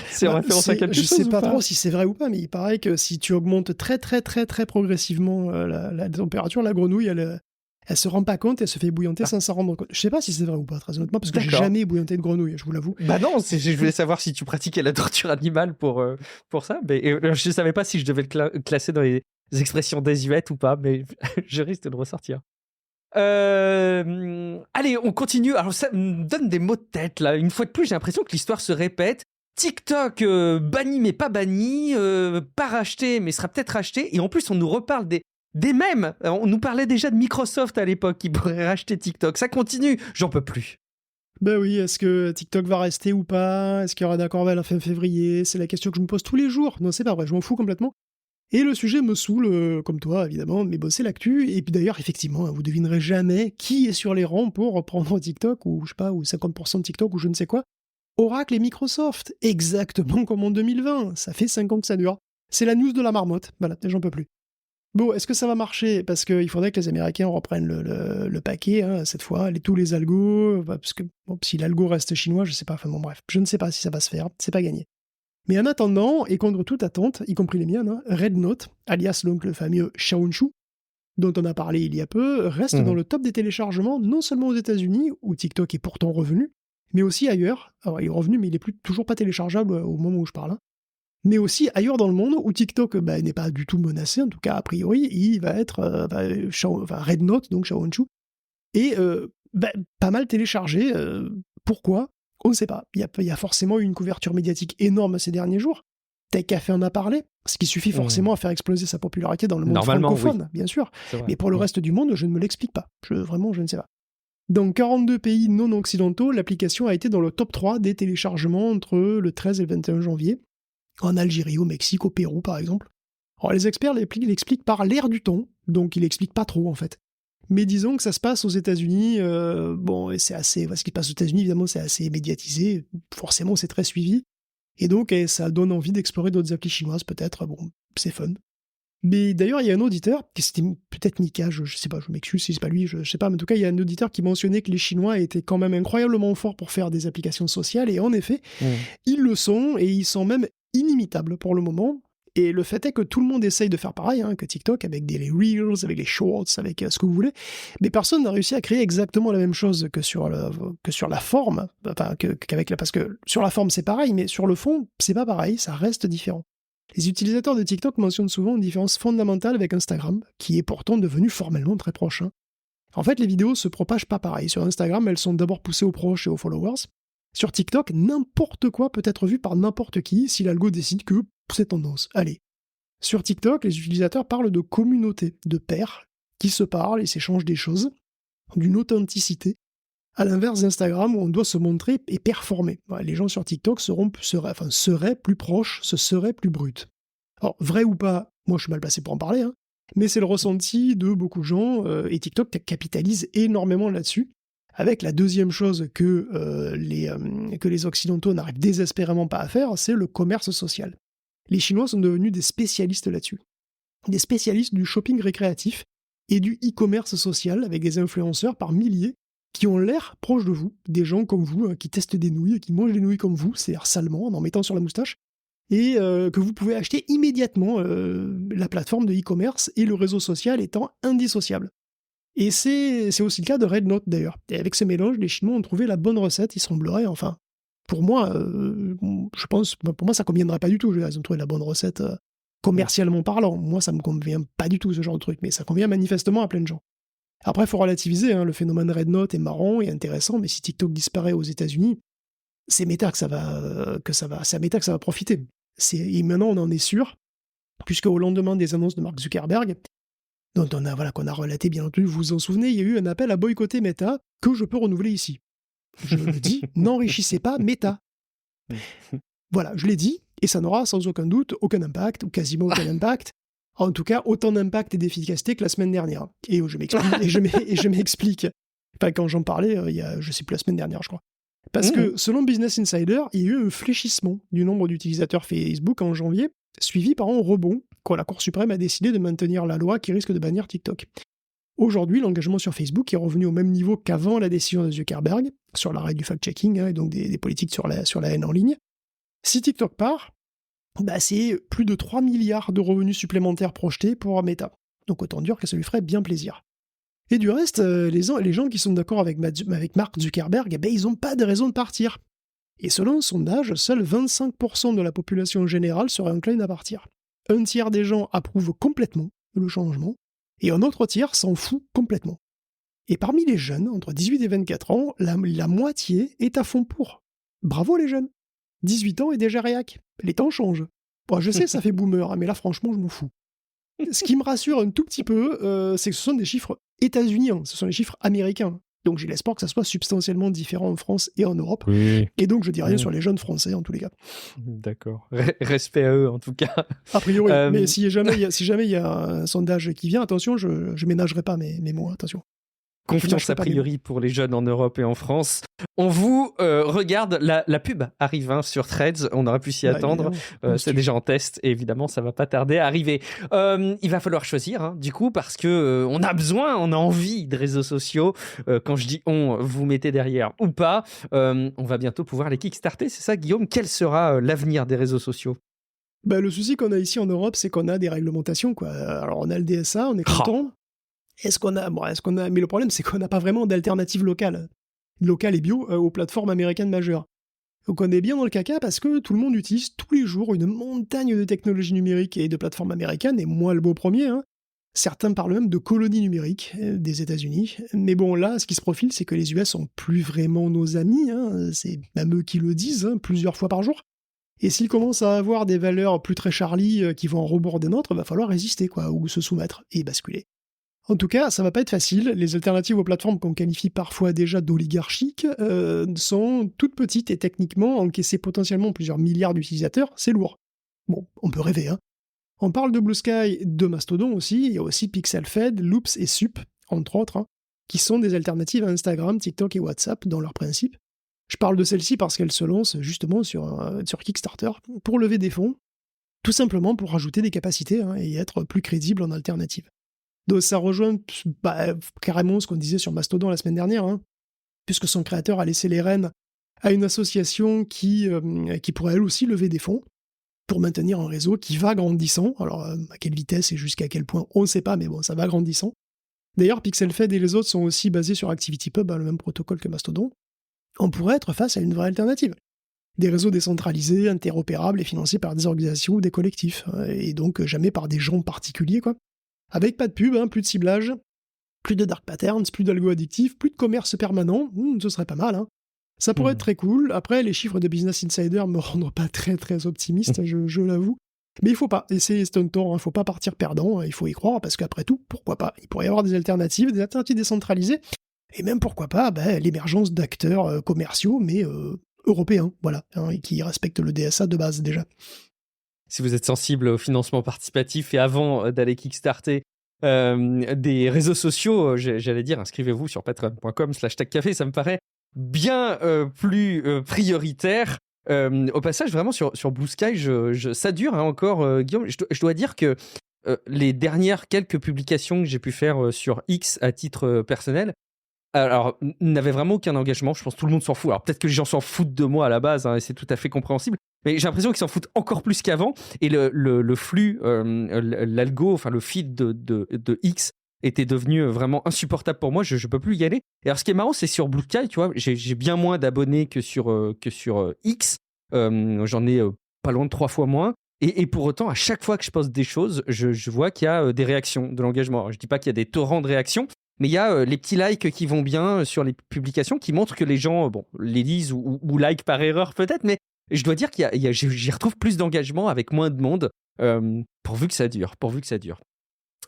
S1: c'est en référence à quelque
S2: je
S1: chose
S2: sais
S1: ou
S2: pas trop si c'est vrai ou pas, mais il paraît que si tu augmentes très très très très progressivement la température, la grenouille, elle se rend pas compte, elle se fait ébouillanter sans s'en rendre compte. Je sais pas si c'est vrai ou pas, très honnêtement, parce que j'ai
S1: D'accord.
S2: jamais ébouillanté de grenouille, je vous l'avoue.
S1: Bah non, je voulais savoir si tu pratiquais la torture animale pour ça. Mais je ne savais pas si je devais le classer dans les expressions désuètes ou pas, mais je risque de le ressortir. Allez, on continue. Alors ça me donne des mots de tête là. Une fois de plus, j'ai l'impression que l'histoire se répète. TikTok banni mais pas banni, pas racheté mais sera peut-être racheté. Et en plus, on nous reparle des mèmes. On nous parlait déjà de Microsoft à l'époque qui pourrait racheter TikTok. Ça continue, j'en peux plus.
S2: Ben oui, est-ce que TikTok va rester ou pas? Est-ce qu'il y aura d'accord à la fin février? C'est la question que je me pose tous les jours. Non, c'est pas vrai, je m'en fous complètement. Et le sujet me saoule, comme toi, évidemment, mais bon, c'est l'actu. Et puis d'ailleurs, effectivement, vous devinerez jamais qui est sur les rangs pour reprendre TikTok, ou je sais pas, ou 50% de TikTok, ou je ne sais quoi. Oracle et Microsoft, exactement comme en 2020. Ça fait 5 ans que ça dure. C'est la news de la marmotte. Voilà, j'en peux plus. Bon, est-ce que ça va marcher? Parce qu'il faudrait que les Américains reprennent le paquet, hein, cette fois, tous les algos, parce que bon, si l'algo reste chinois, je sais pas, enfin bon bref, je ne sais pas si ça va se faire, c'est pas gagné. Mais en attendant, et contre toute attente, y compris les miennes, hein, Red Note, alias donc le fameux Xiaohongshu, dont on a parlé il y a peu, reste dans le top des téléchargements, non seulement aux États-Unis, où TikTok est pourtant revenu, mais aussi ailleurs. Alors il est revenu, mais il est toujours pas téléchargeable au moment où je parle, hein. Mais aussi ailleurs dans le monde, où TikTok n'est pas du tout menacé, en tout cas a priori, il va être Red Note, donc Xiaohongshu, et pas mal téléchargé. Pourquoi? On ne sait pas. Il y a forcément eu une couverture médiatique énorme ces derniers jours. Tech Café en a parlé, ce qui suffit forcément à faire exploser sa popularité dans le monde
S1: Normalement,
S2: francophone, bien sûr.
S1: C'est vrai.
S2: Mais pour le reste du monde, je ne me l'explique pas. Vraiment, je ne sais pas. Dans 42 pays non occidentaux, l'application a été dans le top 3 des téléchargements entre le 13 et le 21 janvier, en Algérie, au Mexique, au Pérou par exemple. Alors les experts l'expliquent par l'air du temps, donc ils l'expliquent pas trop en fait. Mais disons que ça se passe aux États-Unis, et c'est assez. Ce qui se passe aux États-Unis, évidemment, c'est assez médiatisé, forcément c'est très suivi, et donc ça donne envie d'explorer d'autres applis chinoises peut-être, bon, c'est fun. Mais d'ailleurs, il y a un auditeur, qui c'était peut-être Mika, je sais pas, je m'excuse si c'est pas lui, je sais pas, mais en tout cas, il y a un auditeur qui mentionnait que les Chinois étaient quand même incroyablement forts pour faire des applications sociales, et en effet, ils le sont, et ils sont même inimitables pour le moment. Et le fait est que tout le monde essaye de faire pareil, que TikTok, avec les Reels, avec les Shorts, avec ce que vous voulez, mais personne n'a réussi à créer exactement la même chose que sur la forme, parce que sur la forme c'est pareil, mais sur le fond, c'est pas pareil, ça reste différent. Les utilisateurs de TikTok mentionnent souvent une différence fondamentale avec Instagram, qui est pourtant devenu formellement très proche. En fait, les vidéos se propagent pas pareil. Sur Instagram, elles sont d'abord poussées aux proches et aux followers. Sur TikTok, n'importe quoi peut être vu par n'importe qui si l'algo décide que c'est tendance. Allez. Sur TikTok, les utilisateurs parlent de communautés, de pairs, qui se parlent et s'échangent des choses, d'une authenticité, à l'inverse d'Instagram où on doit se montrer et performer. Les gens sur TikTok seraient plus proches, ce seraient plus bruts. Alors, vrai ou pas, moi je suis mal placé pour en parler, mais c'est le ressenti de beaucoup de gens, et TikTok capitalise énormément là-dessus, avec la deuxième chose que les Occidentaux n'arrivent désespérément pas à faire, c'est le commerce social. Les Chinois sont devenus des spécialistes là-dessus. Des spécialistes du shopping récréatif et du e-commerce social, avec des influenceurs par milliers, qui ont l'air proches de vous, des gens comme vous, qui testent des nouilles, qui mangent des nouilles comme vous, c'est-à-dire salement, en mettant sur la moustache, et que vous pouvez acheter immédiatement la plateforme de e-commerce et le réseau social étant indissociable. Et c'est aussi le cas de Red Note d'ailleurs. Et avec ce mélange, les Chinois ont trouvé la bonne recette, il semblerait, enfin, pour moi, je pense, pour moi ça conviendrait pas du tout, ils ont trouvé la bonne recette commercialement parlant. Moi ça me convient pas du tout ce genre de truc, mais ça convient manifestement à plein de gens. Après, il faut relativiser, le phénomène Red Note est marrant et intéressant, mais si TikTok disparaît aux États-Unis, c'est Meta c'est à Meta que ça va profiter. Et maintenant, on en est sûr, puisque au lendemain des annonces de Mark Zuckerberg, dont qu'on a relaté bien entendu, vous vous en souvenez, il y a eu un appel à boycotter Meta que je peux renouveler ici. Je le dis, n'enrichissez pas Meta. Voilà, je l'ai dit, et ça n'aura sans aucun doute aucun impact, ou quasiment aucun impact. En tout cas, autant d'impact et d'efficacité que la semaine dernière. Et je m'explique. Enfin, quand j'en parlais, je sais plus, la semaine dernière, je crois. Parce que, selon Business Insider, il y a eu un fléchissement du nombre d'utilisateurs Facebook en janvier, suivi par un rebond, quand la Cour suprême a décidé de maintenir la loi qui risque de bannir TikTok. Aujourd'hui, l'engagement sur Facebook est revenu au même niveau qu'avant la décision de Zuckerberg, sur l'arrêt du fact-checking, et donc des politiques sur la haine en ligne. Si TikTok part, c'est plus de 3 milliards de revenus supplémentaires projetés pour Meta. Donc autant dire que ça lui ferait bien plaisir. Et du reste, les gens qui sont d'accord avec Mark Zuckerberg, ils n'ont pas de raison de partir. Et selon un sondage, seuls 25% de la population générale serait encline à partir. Un tiers des gens approuvent complètement le changement, et un autre tiers s'en fout complètement. Et parmi les jeunes, entre 18 et 24 ans, la moitié est à fond pour. Bravo les jeunes! 18 ans et déjà réac. Les temps changent. Bon, je sais, ça fait boomer, mais là, franchement, je m'en fous. Ce qui me rassure un tout petit peu, c'est que ce sont des chiffres états-uniens, ce sont des chiffres américains. Donc j'ai l'espoir que ça soit substantiellement différent en France et en Europe.
S1: Oui.
S2: Et donc je dis rien sur les jeunes français, en tous les cas.
S1: D'accord. Respect à eux, en tout cas.
S2: A priori, mais si jamais il y a un sondage qui vient, attention, je ménagerai pas mes mots, attention.
S1: Confiance a priori pour les jeunes en Europe et en France. On vous regarde, la pub arrive sur Threads, on aurait pu s'y attendre, c'est déjà en test et évidemment ça va pas tarder à arriver. Il va falloir choisir du coup parce que on a envie de réseaux sociaux. Quand je dis on, vous mettez derrière ou pas, on va bientôt pouvoir les kickstarter, c'est ça Guillaume? Quel sera l'avenir des réseaux sociaux?
S2: Le souci qu'on a ici en Europe, c'est qu'on a des réglementations, quoi. Alors on a le DSA, on est content. Est-ce qu'on a... Mais le problème, c'est qu'on n'a pas vraiment d'alternative locale et bio aux plateformes américaines majeures. Donc on est bien dans le caca parce que tout le monde utilise tous les jours une montagne de technologies numériques et de plateformes américaines, et moi le beau premier. Certains parlent même de colonies numériques des États-Unis. Mais bon, là, ce qui se profile, c'est que les US sont plus vraiment nos amis. C'est même eux qui le disent, plusieurs fois par jour. Et s'il commence à avoir des valeurs plus très Charlie qui vont en rebord des nôtres, va falloir résister, quoi, ou se soumettre et basculer. En tout cas, ça va pas être facile. Les alternatives aux plateformes qu'on qualifie parfois déjà d'oligarchiques sont toutes petites et techniquement, encaisser potentiellement plusieurs milliards d'utilisateurs, c'est lourd. Bon, on peut rêver, hein. On parle de Blue Sky, de Mastodon aussi, il y a aussi PixelFed, Loops et Sup, entre autres, hein, qui sont des alternatives à Instagram, TikTok et WhatsApp dans leur principe. Je parle de celle-ci parce qu'elle se lance justement sur Kickstarter pour lever des fonds, tout simplement pour rajouter des capacités hein, et être plus crédible en alternative. Donc ça rejoint carrément ce qu'on disait sur Mastodon la semaine dernière, hein, puisque son créateur a laissé les rênes à une association qui pourrait elle aussi lever des fonds pour maintenir un réseau qui va grandissant. Alors à quelle vitesse et jusqu'à quel point, on ne sait pas, mais bon, ça va grandissant. D'ailleurs, PixelFed et les autres sont aussi basés sur ActivityPub, le même protocole que Mastodon. On pourrait être face à une vraie alternative. Des réseaux décentralisés, interopérables et financés par des organisations ou des collectifs, et donc jamais par des gens particuliers, quoi. Avec pas de pub, hein, plus de ciblage, plus de dark patterns, plus d'algo addictifs, plus de commerce permanent, ce serait pas mal, hein. Ça pourrait être très cool. Après, les chiffres de Business Insider me rendent pas très très optimiste, je l'avoue. Mais il faut pas, et c'est un tort, il faut pas partir perdant, il faut y croire, parce qu'après tout, pourquoi pas, il pourrait y avoir des alternatives décentralisées, et même pourquoi pas l'émergence d'acteurs commerciaux, mais européens, voilà, hein, et qui respectent le DSA de base déjà.
S1: Si vous êtes sensible au financement participatif et avant d'aller kickstarter des réseaux sociaux, j'allais dire, inscrivez-vous sur patreon.com/techcafé, ça me paraît bien plus prioritaire. Au passage, vraiment, sur Blue Sky, ça dure hein, encore, Guillaume. Je dois dire que les dernières quelques publications que j'ai pu faire sur X à titre personnel, alors, n'avait vraiment aucun engagement. Je pense que tout le monde s'en fout. Alors, peut-être que les gens s'en foutent de moi à la base, hein, et c'est tout à fait compréhensible. Mais j'ai l'impression qu'ils s'en foutent encore plus qu'avant. Et le flux, l'algo, enfin le feed de X était devenu vraiment insupportable pour moi. Je ne peux plus y aller. Et alors, ce qui est marrant, c'est sur Blue Sky, tu vois, j'ai bien moins d'abonnés que sur X. J'en ai pas loin de 3 fois moins. Et pour autant, à chaque fois que je poste des choses, je vois qu'il y a des réactions, de l'engagement. Alors, je ne dis pas qu'il y a des torrents de réactions, mais il y a les petits likes qui vont bien sur les publications qui montrent que les gens les lisent ou like par erreur peut-être, mais je dois dire j'y retrouve plus d'engagement avec moins de monde, pourvu que ça dure.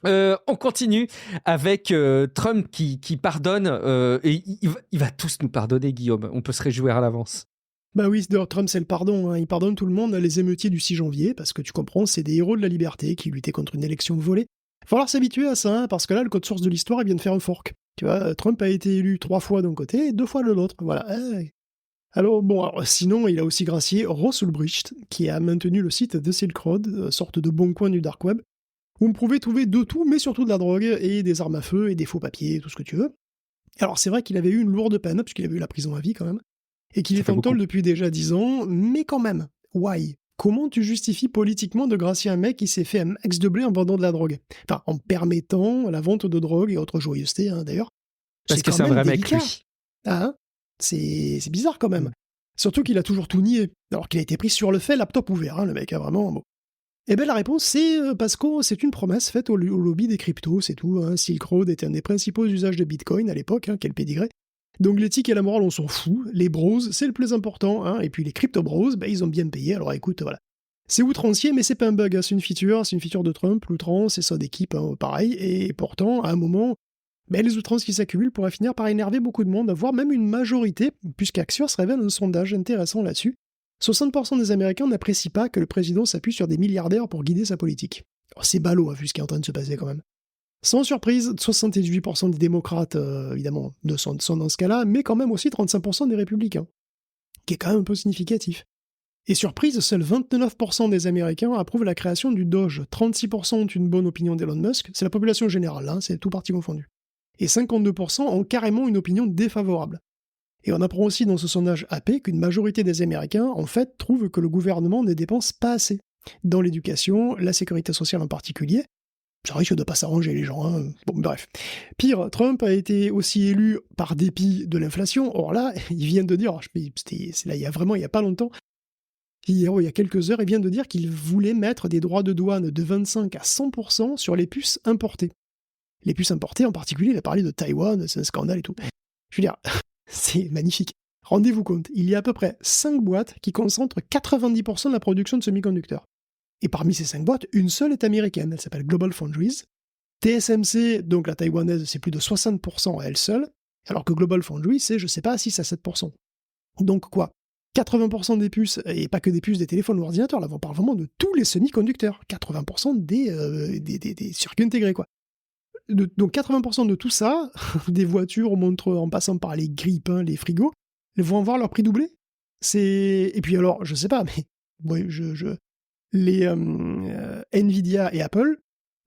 S1: On continue avec Trump qui pardonne, et il va tous nous pardonner, Guillaume, on peut se réjouir à l'avance.
S2: Bah oui, Trump c'est le pardon, hein. Il pardonne tout le monde, les émeutiers du 6 janvier, parce que tu comprends, c'est des héros de la liberté qui luttaient contre une élection volée. Il va falloir s'habituer à ça, hein, parce que là, le code source de l'histoire, il vient de faire un fork. Tu vois, Trump a été élu 3 fois d'un côté et 2 fois de l'autre, voilà. Alors, sinon, il a aussi gracié Ross Ulbricht, qui a maintenu le site The Silk Road, sorte de bon coin du dark web, où on pouvait trouver de tout, mais surtout de la drogue, et des armes à feu, et des faux papiers, tout ce que tu veux. Alors, c'est vrai qu'il avait eu une lourde peine, puisqu'il avait eu la prison à vie, quand même, et qu'il est en tôle depuis déjà 10 ans, mais quand même, why ? Comment tu justifies politiquement de gracier un mec qui s'est fait un max de blé en vendant de la drogue ? Enfin, en permettant la vente de drogue et autres joyeusetés, hein, d'ailleurs.
S1: Parce que c'est un vrai délicat. Mec, lui.
S2: Ah, hein, c'est bizarre quand même. Surtout qu'il a toujours tout nié, alors qu'il a été pris sur le fait, laptop ouvert, hein, le mec, a vraiment... Bon. Eh bien la réponse, c'est parce que c'est une promesse faite au lobby des cryptos, c'est tout. Hein. Silk Road était un des principaux usages de Bitcoin à l'époque, hein, quel pédigré. Donc l'éthique et la morale, on s'en fout. Les bros, c'est le plus important. Hein. Et puis les crypto bros, ils ont bien payé. Alors écoute, voilà. C'est outrancier, mais c'est pas un bug. Hein. C'est une feature de Trump. L'outrance, c'est ça d'équipe, hein, pareil. Et pourtant, à un moment, les outrances qui s'accumulent pourraient finir par énerver beaucoup de monde, voire même une majorité, puisqu'Axios révèle un sondage intéressant là-dessus. 60% des Américains n'apprécient pas que le président s'appuie sur des milliardaires pour guider sa politique. Alors, c'est ballot, vu ce qui est en train de se passer quand même. Sans surprise, 78% des démocrates, évidemment, sont dans ce cas-là, mais quand même aussi 35% des républicains, qui est quand même un peu significatif. Et surprise, seuls 29% des Américains approuvent la création du Doge, 36% ont une bonne opinion d'Elon Musk, c'est la population générale, hein, c'est tout parti confondu. Et 52% ont carrément une opinion défavorable. Et on apprend aussi dans ce sondage AP qu'une majorité des Américains, en fait, trouvent que le gouvernement ne dépense pas assez. Dans l'éducation, la sécurité sociale en particulier, ça risque de pas s'arranger les gens, hein. Bon, bref. Pire, Trump a été aussi élu par dépit de l'inflation. Or là, il vient de dire, c'est là, il y a pas longtemps, il y a quelques heures, il vient de dire qu'il voulait mettre des droits de douane de 25 à 100% sur les puces importées. Les puces importées, en particulier, il a parlé de Taïwan, c'est un scandale et tout. Je veux dire, c'est magnifique. Rendez-vous compte, il y a à peu près 5 boîtes qui concentrent 90% de la production de semi-conducteurs. Et parmi ces 5 boîtes, une seule est américaine, elle s'appelle Global Foundries. TSMC, donc la taïwanaise, c'est plus de 60% à elle seule, alors que Global Foundries, c'est, je sais pas, 6 à 7%. Donc quoi 80% des puces, et pas que des puces, des téléphones ou ordinateurs, là on parle vraiment de tous les semi-conducteurs, 80% des circuits intégrés, quoi. Donc 80% de tout ça, des voitures, montres, en passant par les grippins, les frigos, vont avoir leur prix doublé. Et puis alors, je sais pas, mais ouais, les Nvidia et Apple,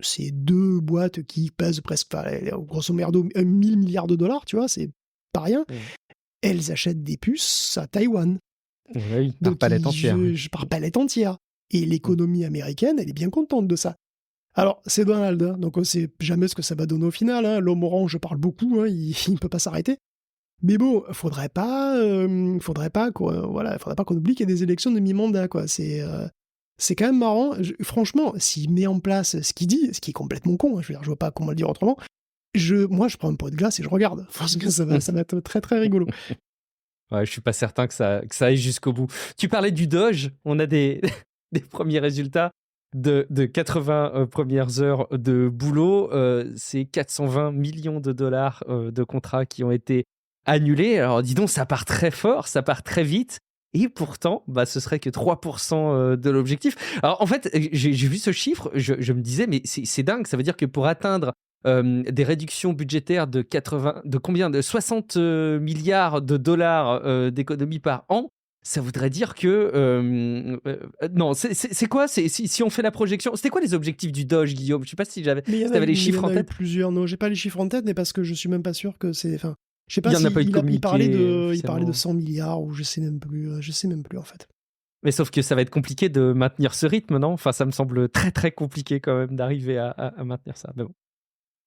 S2: c'est 2 boîtes qui pèsent presque, grosso modo, 1000 milliards de dollars, tu vois, c'est pas rien. Elles achètent des puces à Taïwan.
S1: Oui, par palette entière.
S2: Par palette entière. Et l'économie américaine, elle est bien contente de ça. Alors, c'est Donald, hein, donc on sait jamais ce que ça va donner au final. Hein. L'homme orange parle beaucoup, hein, il ne peut pas s'arrêter. Mais bon, faudrait pas qu'on oublie qu'il y a des élections de mi-mandat, quoi. C'est quand même marrant. Franchement, s'il met en place ce qu'il dit, ce qui est complètement con, hein, je vois pas comment le dire autrement, moi, je prends un pot de glace et je regarde. Parce que ça va être très, très rigolo.
S1: Ouais, je suis pas certain que ça aille jusqu'au bout. Tu parlais du Doge, on a des premiers résultats de 80 premières heures de boulot. C'est 420 millions de dollars de contrats qui ont été annulés. Alors dis donc, ça part très fort, ça part très vite. Et pourtant, ce serait que 3% de l'objectif. Alors en fait, j'ai vu ce chiffre, je me disais, mais c'est dingue, ça veut dire que pour atteindre des réductions budgétaires de 60 milliards de dollars d'économies par an, ça voudrait dire que non, c'est quoi, si on fait la projection, c'était quoi les objectifs du Doge, Guillaume? Je sais pas si tu avais les chiffres en tête.
S2: Plusieurs, non, j'ai pas les chiffres en tête, mais parce que je suis même pas sûr que c'est, enfin, je sais pas
S1: si
S2: il parlait de 100 milliards ou je sais même plus en fait.
S1: Mais sauf que ça va être compliqué de maintenir ce rythme, non? Enfin, ça me semble très très compliqué quand même d'arriver à maintenir ça. Mais bon.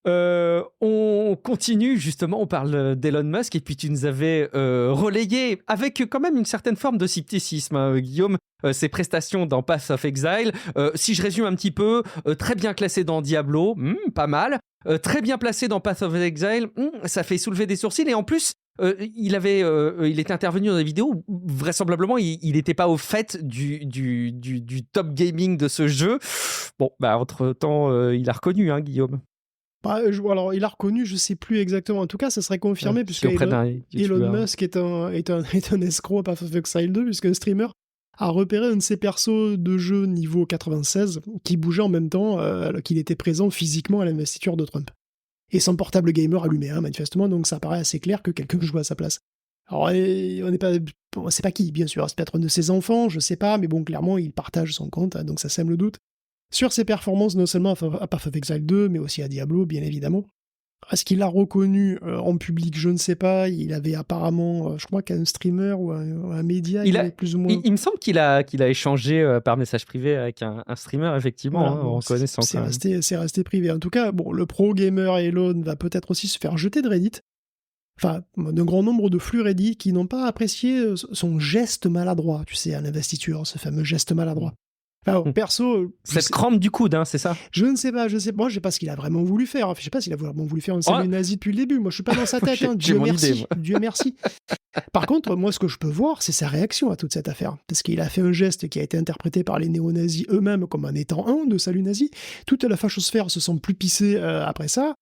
S1: On continue justement, on parle d'Elon Musk et puis tu nous avais relayé avec quand même une certaine forme de scepticisme, hein, Guillaume, ses prestations dans Path of Exile. Si je résume un petit peu, très bien classé dans Diablo, pas mal, très bien placé dans Path of Exile, ça fait soulever des sourcils et en plus il était intervenu dans des vidéos où vraisemblablement il n'était pas au fait du top gaming de ce jeu. Bon, entre temps il a reconnu, hein, Guillaume.
S2: Alors, il a reconnu, je sais plus exactement. En tout cas, ça serait confirmé puisque Elon Musk est un escroc à Path of Exile 2, puisque un streamer a repéré un de ses persos de jeu niveau 96 qui bougeait en même temps qu'il était présent physiquement à l'investiture de Trump. Et son portable gamer allumé, hein, manifestement, donc ça paraît assez clair que quelqu'un joue à sa place. Alors, on sait pas qui, bien sûr, c'est peut-être un de ses enfants, je sais pas, mais bon, clairement, il partage son compte, hein, donc ça sème le doute. Sur ses performances, non seulement à Path of Exile 2, mais aussi à Diablo, bien évidemment. Est-ce qu'il l'a reconnu en public? Je ne sais pas. Il avait apparemment, je crois qu'un streamer ou un média, il avait plus ou moins...
S1: Il me semble qu'il a échangé par message privé avec un streamer, effectivement, voilà, en connaissant.
S2: C'est resté privé. En tout cas, bon, le pro gamer Elon va peut-être aussi se faire jeter de Reddit. Enfin, d'un grand nombre de flux Reddit qui n'ont pas apprécié son geste maladroit, tu sais, à l'investiture, ce fameux geste maladroit. Enfin, perso...
S1: Cette crampe du coude, hein, c'est ça?
S2: Je ne sais pas. Moi, je sais pas ce qu'il a vraiment voulu faire. Enfin, je sais pas s'il a vraiment voulu faire un salut nazi depuis le début. Moi, je suis pas dans sa tête. Hein. Dieu merci. Dieu merci. Par contre, moi, ce que je peux voir, c'est sa réaction à toute cette affaire. Parce qu'il a fait un geste qui a été interprété par les néo-nazis eux-mêmes comme en étant un de salut nazi. Toute la fachosphère se sent plus pissée après ça.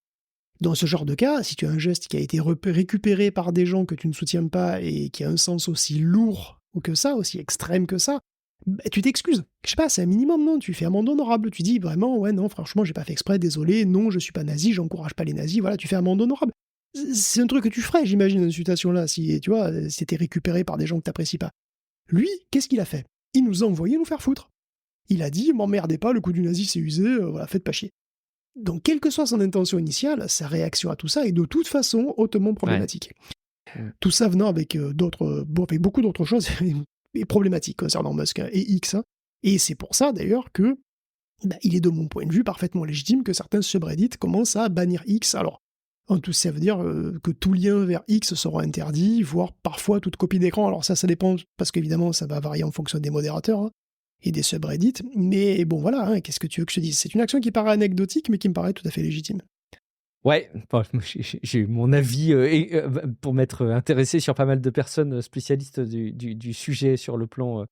S2: Dans ce genre de cas, si tu as un geste qui a été récupéré par des gens que tu ne soutiens pas et qui a un sens aussi lourd que ça, aussi extrême que ça, tu t'excuses. Je sais pas, c'est un minimum, non? Tu fais amende honorable. Tu dis vraiment, ouais, non, franchement, j'ai pas fait exprès, désolé, non, je suis pas nazi, j'encourage pas les nazis, voilà, tu fais amende honorable. C'est un truc que tu ferais, j'imagine, une situation-là, si, tu vois, c'était récupéré par des gens que t'apprécies pas. Lui, qu'est-ce qu'il a fait? Il nous a envoyé nous faire foutre. Il a dit, m'emmerdez pas, le coup du nazi c'est usé, voilà, faites pas chier. Donc, quelle que soit son intention initiale, sa réaction à tout ça est de toute façon hautement problématique. Ouais. Tout ça venant avec beaucoup d'autres choses et problématique concernant Musk et X. Et c'est pour ça, d'ailleurs, que il est, de mon point de vue, parfaitement légitime que certains subreddits commencent à bannir X. Alors, en tout, ça veut dire que tout lien vers X sera interdit, voire parfois toute copie d'écran. Alors ça dépend, parce qu'évidemment, ça va varier en fonction des modérateurs hein, et des subreddits. Mais bon, voilà, hein, qu'est-ce que tu veux que je te dise? C'est une action qui paraît anecdotique, mais qui me paraît tout à fait légitime.
S1: Ouais, bon, j'ai mon avis pour m'être intéressé sur pas mal de personnes spécialistes du sujet sur le plan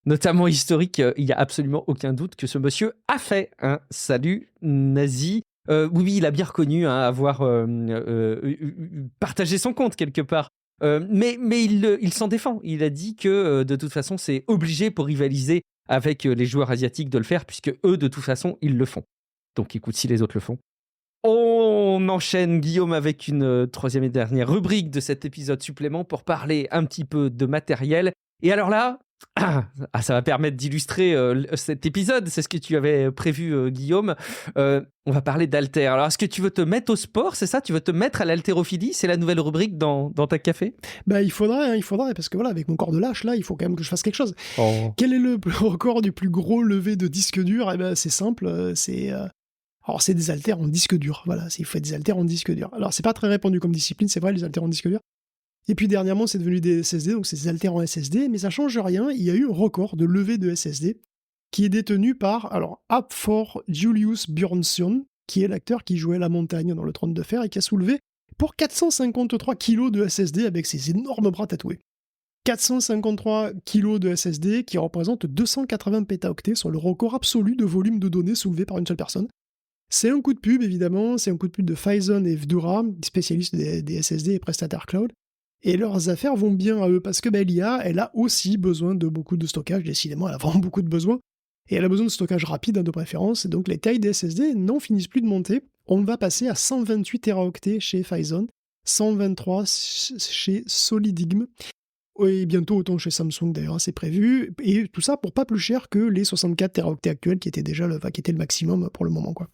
S1: notamment historique. Il n'y a absolument aucun doute que ce monsieur a fait un salut nazi. Oui, il a bien reconnu avoir partagé son compte quelque part. Mais il s'en défend. Il a dit que de toute façon, c'est obligé pour rivaliser avec les joueurs asiatiques de le faire, puisque eux, de toute façon, ils le font. Donc écoute, si les autres le font. On enchaîne, Guillaume, avec une troisième et dernière rubrique de cet épisode supplément pour parler un petit peu de matériel. Et alors là, ça va permettre d'illustrer cet épisode. C'est ce que tu avais prévu, Guillaume. On va parler d'haltère. Alors, est-ce que tu veux te mettre au sport, c'est ça? Tu veux te mettre à l'haltérophilie? C'est la nouvelle rubrique dans ta café?
S2: Bah, il faudrait, parce que voilà, avec mon corps de lâche, là, il faut quand même que je fasse quelque chose.
S1: Oh.
S2: Quel est le record du plus gros levé de disque dur? Eh ben, c'est simple, alors, c'est des haltères en disque dur. Voilà, il faut des haltères en disque dur. Alors, c'est pas très répandu comme discipline, c'est vrai, les haltères en disque dur. Et puis, dernièrement, c'est devenu des SSD, donc c'est des haltères en SSD, mais ça change rien. Il y a eu un record de levée de SSD qui est détenu par, alors, Hafþór Julius Björnsson, qui est l'acteur qui jouait la montagne dans le Trône de Fer et qui a soulevé pour 453 kilos de SSD avec ses énormes bras tatoués. 453 kilos de SSD qui représentent 280 pétaoctets sur le record absolu de volume de données soulevé par une seule personne. C'est un coup de pub, évidemment, c'est un coup de pub de Phison et Vdura, spécialistes des SSD et prestataires cloud. Et leurs affaires vont bien à eux, parce que l'IA, elle a aussi besoin de beaucoup de stockage, décidément, elle a vraiment beaucoup de besoins. Et elle a besoin de stockage rapide, de préférence, et donc les tailles des SSD n'en finissent plus de monter. On va passer à 128 Teraoctets chez Phison, 123 chez Solidigm, et bientôt autant chez Samsung d'ailleurs, c'est prévu, et tout ça pour pas plus cher que les 64 Teraoctets actuels qui étaient déjà qui était le maximum pour le moment, quoi.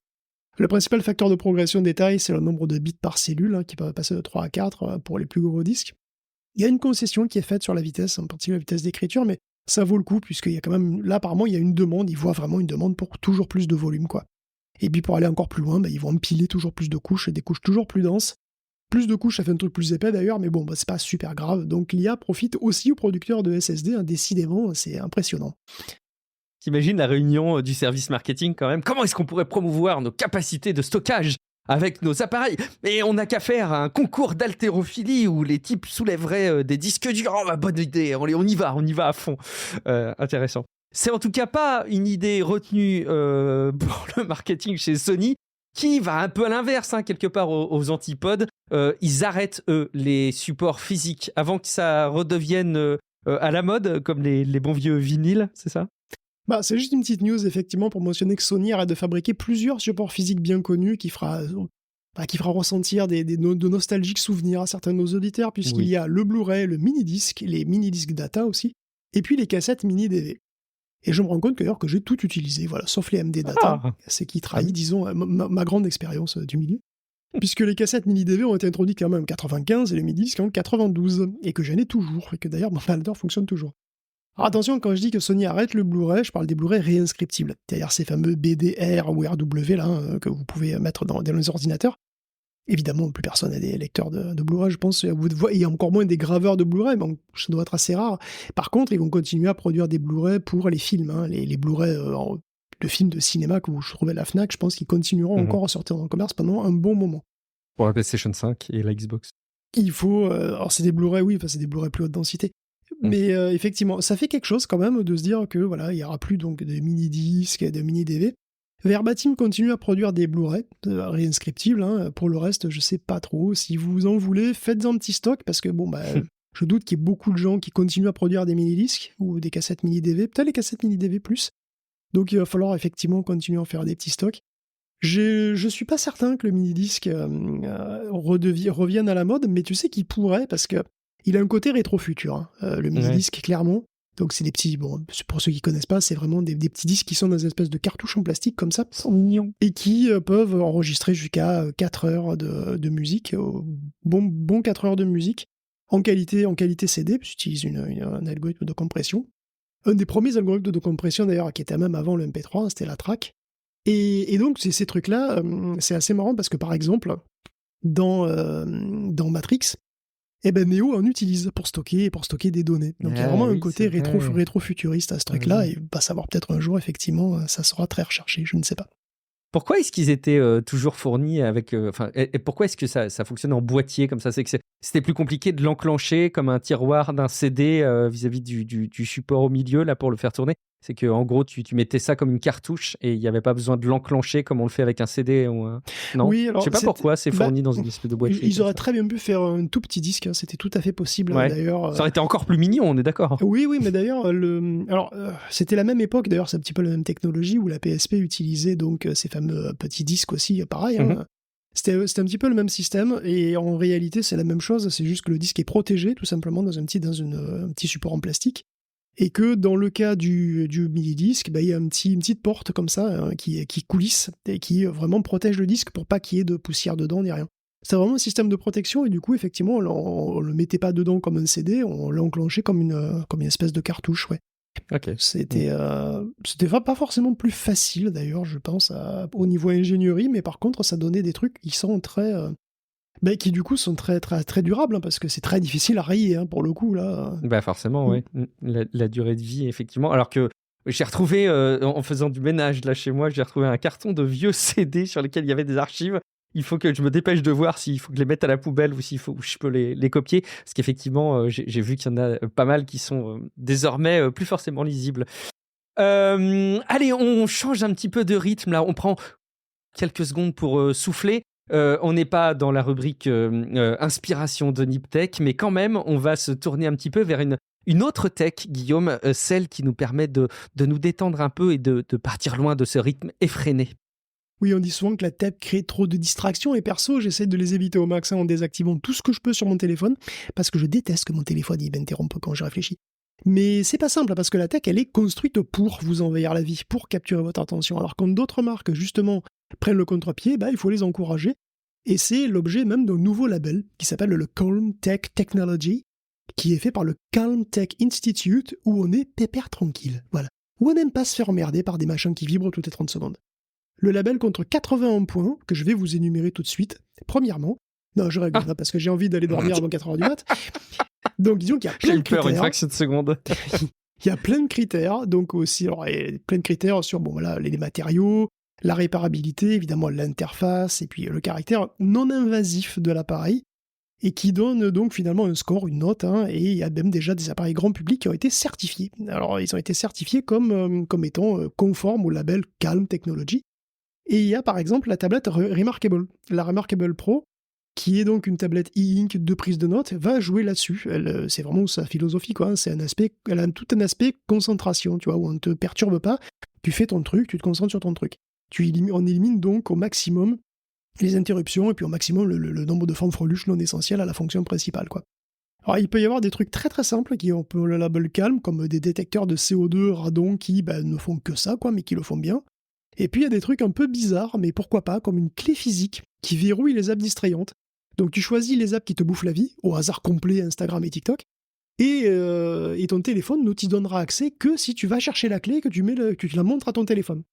S2: Le principal facteur de progression des tailles, c'est le nombre de bits par cellule, qui peut passer de 3 à 4 pour les plus gros disques. Il y a une concession qui est faite sur la vitesse, en particulier la vitesse d'écriture, mais ça vaut le coup, puisqu'il y a quand même, là apparemment, il y a une demande, ils voient vraiment une demande pour toujours plus de volume, quoi. Et puis pour aller encore plus loin, ils vont empiler toujours plus de couches, et des couches toujours plus denses. Plus de couches, ça fait un truc plus épais d'ailleurs, mais bon, c'est pas super grave. Donc l'IA profite aussi aux producteurs de SSD, décidément, c'est impressionnant.
S1: T'imagines la réunion du service marketing quand même? Comment est-ce qu'on pourrait promouvoir nos capacités de stockage avec nos appareils? Et on n'a qu'à faire un concours d'haltérophilie où les types soulèveraient des disques durs. Oh, bonne idée, on y va à fond. Intéressant. C'est en tout cas pas une idée retenue pour le marketing chez Sony, qui va un peu à l'inverse, quelque part aux antipodes. Ils arrêtent, eux, les supports physiques avant que ça redevienne à la mode, comme les bons vieux vinyles, c'est ça?
S2: C'est juste une petite news, effectivement, pour mentionner que Sony arrête de fabriquer plusieurs supports physiques bien connus qui fera ressentir de nostalgiques souvenirs à certains de nos auditeurs, puisqu'il y a le Blu-ray, le mini-disque, les mini-disques data aussi, et puis les cassettes mini-DV. Et je me rends compte d'ailleurs que j'ai tout utilisé, voilà, sauf les MD data, c'est qui trahit, disons, ma grande expérience du milieu. Puisque les cassettes mini-DV ont été introduites quand même en 95 et les mini-disques en 92, et que j'en ai toujours, et que d'ailleurs mon lecteur fonctionne toujours. Alors attention, quand je dis que Sony arrête le Blu-ray, je parle des Blu-ray réinscriptibles, c'est-à-dire ces fameux BDR ou RW là, que vous pouvez mettre dans les ordinateurs. Évidemment, plus personne n'a des lecteurs de Blu-ray, je pense, il y a encore moins des graveurs de Blu-ray, donc ça doit être assez rare. Par contre, ils vont continuer à produire des Blu-ray pour les films, les Blu-ray de films de cinéma que vous trouvez à la Fnac, je pense qu'ils continueront encore à sortir dans le commerce pendant un bon moment.
S1: Pour la PlayStation 5 et la Xbox.
S2: Il faut... alors c'est des Blu-ray, oui, c'est des Blu-ray plus haute densité. Mais effectivement, ça fait quelque chose quand même de se dire que voilà, il n'y aura plus donc de mini-disques et de mini-DV. Verbatim continue à produire des Blu-ray réinscriptibles. Pour le reste, je sais pas trop. Si vous en voulez, faites-en un petit stock parce que je doute qu'il y ait beaucoup de gens qui continuent à produire des mini-disques ou des cassettes mini-DV, peut-être les cassettes mini-DV plus. Donc il va falloir effectivement continuer à en faire des petits stocks. Je suis pas certain que le mini-disque revienne à la mode, mais tu sais qu'il pourrait parce que il a un côté rétro-futur, le mini-disque, clairement. Donc c'est des petits, pour ceux qui connaissent pas, c'est vraiment des petits disques qui sont dans une espèce de cartouches en plastique comme ça, et qui peuvent enregistrer jusqu'à 4 heures de musique, bon 4 heures de musique, en qualité CD, puis j'utilise un algorithme de compression. Un des premiers algorithmes de compression d'ailleurs, qui était même avant le MP3, c'était la track. Et donc ces trucs-là, c'est assez marrant parce que par exemple, dans Matrix, Neo en utilise pour stocker des données. Donc il y a vraiment un côté rétro-futuriste à ce truc-là, et va savoir peut-être un jour, effectivement, ça sera très recherché, je ne sais pas.
S1: Pourquoi est-ce qu'ils étaient toujours fournis avec... et pourquoi est-ce que ça fonctionne en boîtier comme ça? C'est que c'était plus compliqué de l'enclencher comme un tiroir d'un CD vis-à-vis du support au milieu là pour le faire tourner. C'est que en gros, tu mettais ça comme une cartouche et il n'y avait pas besoin de l'enclencher comme on le fait avec un CD ou un... Non,
S2: Oui,
S1: je
S2: alors
S1: sais pas pourquoi c'est fourni dans une espèce de boîtier.
S2: ils
S1: comme
S2: auraient
S1: ça.
S2: très bien pu faire un tout petit disque, hein, c'était tout à fait possible
S1: Ouais.
S2: d'ailleurs.
S1: Ça aurait été encore plus mignon, on est d'accord.
S2: Oui, mais d'ailleurs, c'était la même époque, d'ailleurs, c'est un petit peu la même technologie où la PSP utilisait donc ces fameux petits disques aussi, pareil. Hein. C'était un petit peu le même système, et en réalité, c'est la même chose, c'est juste que le disque est protégé, tout simplement, dans un petit support en plastique, et que dans le cas du mini-disque, il y a une petite porte comme ça, hein, qui coulisse, et qui vraiment protège le disque pour pas qu'il y ait de poussière dedans, ni rien. C'est vraiment un système de protection, et du coup, effectivement, on le mettait pas dedans comme un CD, on l'a enclenché comme une espèce de cartouche, ouais.
S1: Ok.
S2: C'était pas forcément plus facile, d'ailleurs, je pense, au niveau ingénierie, mais par contre, ça donnait des trucs qui sont qui du coup sont très, très, très durables, hein, parce que c'est très difficile à rayer, hein, pour le coup, là.
S1: Bah forcément, oui. La durée de vie, effectivement. Alors que j'ai retrouvé, en faisant du ménage là chez moi, j'ai retrouvé un carton de vieux CD sur lesquels il y avait des archives. Il faut que je me dépêche de voir s'il faut que je les mette à la poubelle ou s'il faut je peux les copier. Parce qu'effectivement, j'ai vu qu'il y en a pas mal qui sont désormais plus forcément lisibles. Allez, on change un petit peu de rythme là. On prend quelques secondes pour souffler. On n'est pas dans la rubrique inspiration de Niptech, mais quand même, on va se tourner un petit peu vers une autre tech, Guillaume, celle qui nous permet de nous détendre un peu et de partir loin de ce rythme effréné.
S2: Oui, on dit souvent que la tech crée trop de distractions, et perso, j'essaie de les éviter au max, hein, en désactivant tout ce que je peux sur mon téléphone, parce que je déteste que mon téléphone il m'interrompe quand je réfléchis. Mais c'est pas simple, parce que la tech, elle est construite pour vous envahir la vie, pour capturer votre attention. Alors quand d'autres marques, justement, prennent le contre-pied, il faut les encourager. Et c'est l'objet même d'un nouveau label qui s'appelle le Calm Tech Technology, qui est fait par le Calm Tech Institute, où on est pépère tranquille. Voilà. Où on n'aime pas se faire emmerder par des machins qui vibrent toutes les 30 secondes. Le label compte 81 points, que je vais vous énumérer tout de suite. Premièrement, non, je rigole, parce que j'ai envie d'aller dormir avant 4h du mat. Donc disons qu'il y a plein de critères.
S1: J'ai eu peur une fraction de seconde.
S2: Il y a plein de critères, donc aussi, alors, plein de critères sur les matériaux, la réparabilité, évidemment l'interface, et puis le caractère non invasif de l'appareil, et qui donne donc finalement un score, une note, hein, et il y a même déjà des appareils grand public qui ont été certifiés. Alors ils ont été certifiés comme étant conformes au label Calm Technology. Et il y a par exemple la tablette Remarkable. La Remarkable Pro, qui est donc une tablette e-ink de prise de notes, va jouer là-dessus. C'est vraiment sa philosophie, quoi. Elle a tout un aspect concentration, tu vois, où on ne te perturbe pas. Tu fais ton truc, tu te concentres sur ton truc. On élimine donc au maximum les interruptions, et puis au maximum le nombre de fanfreluches non essentielles à la fonction principale, quoi. Alors il peut y avoir des trucs très très simples qui ont le label Calm, comme des détecteurs de CO2, radon, qui ne font que ça, quoi, mais qui le font bien. Et puis il y a des trucs un peu bizarres, mais pourquoi pas, comme une clé physique qui verrouille les apps distrayantes. Donc tu choisis les apps qui te bouffent la vie, au hasard complet Instagram et TikTok, et ton téléphone ne t'y donnera accès que si tu vas chercher la clé, que tu la montres à ton téléphone.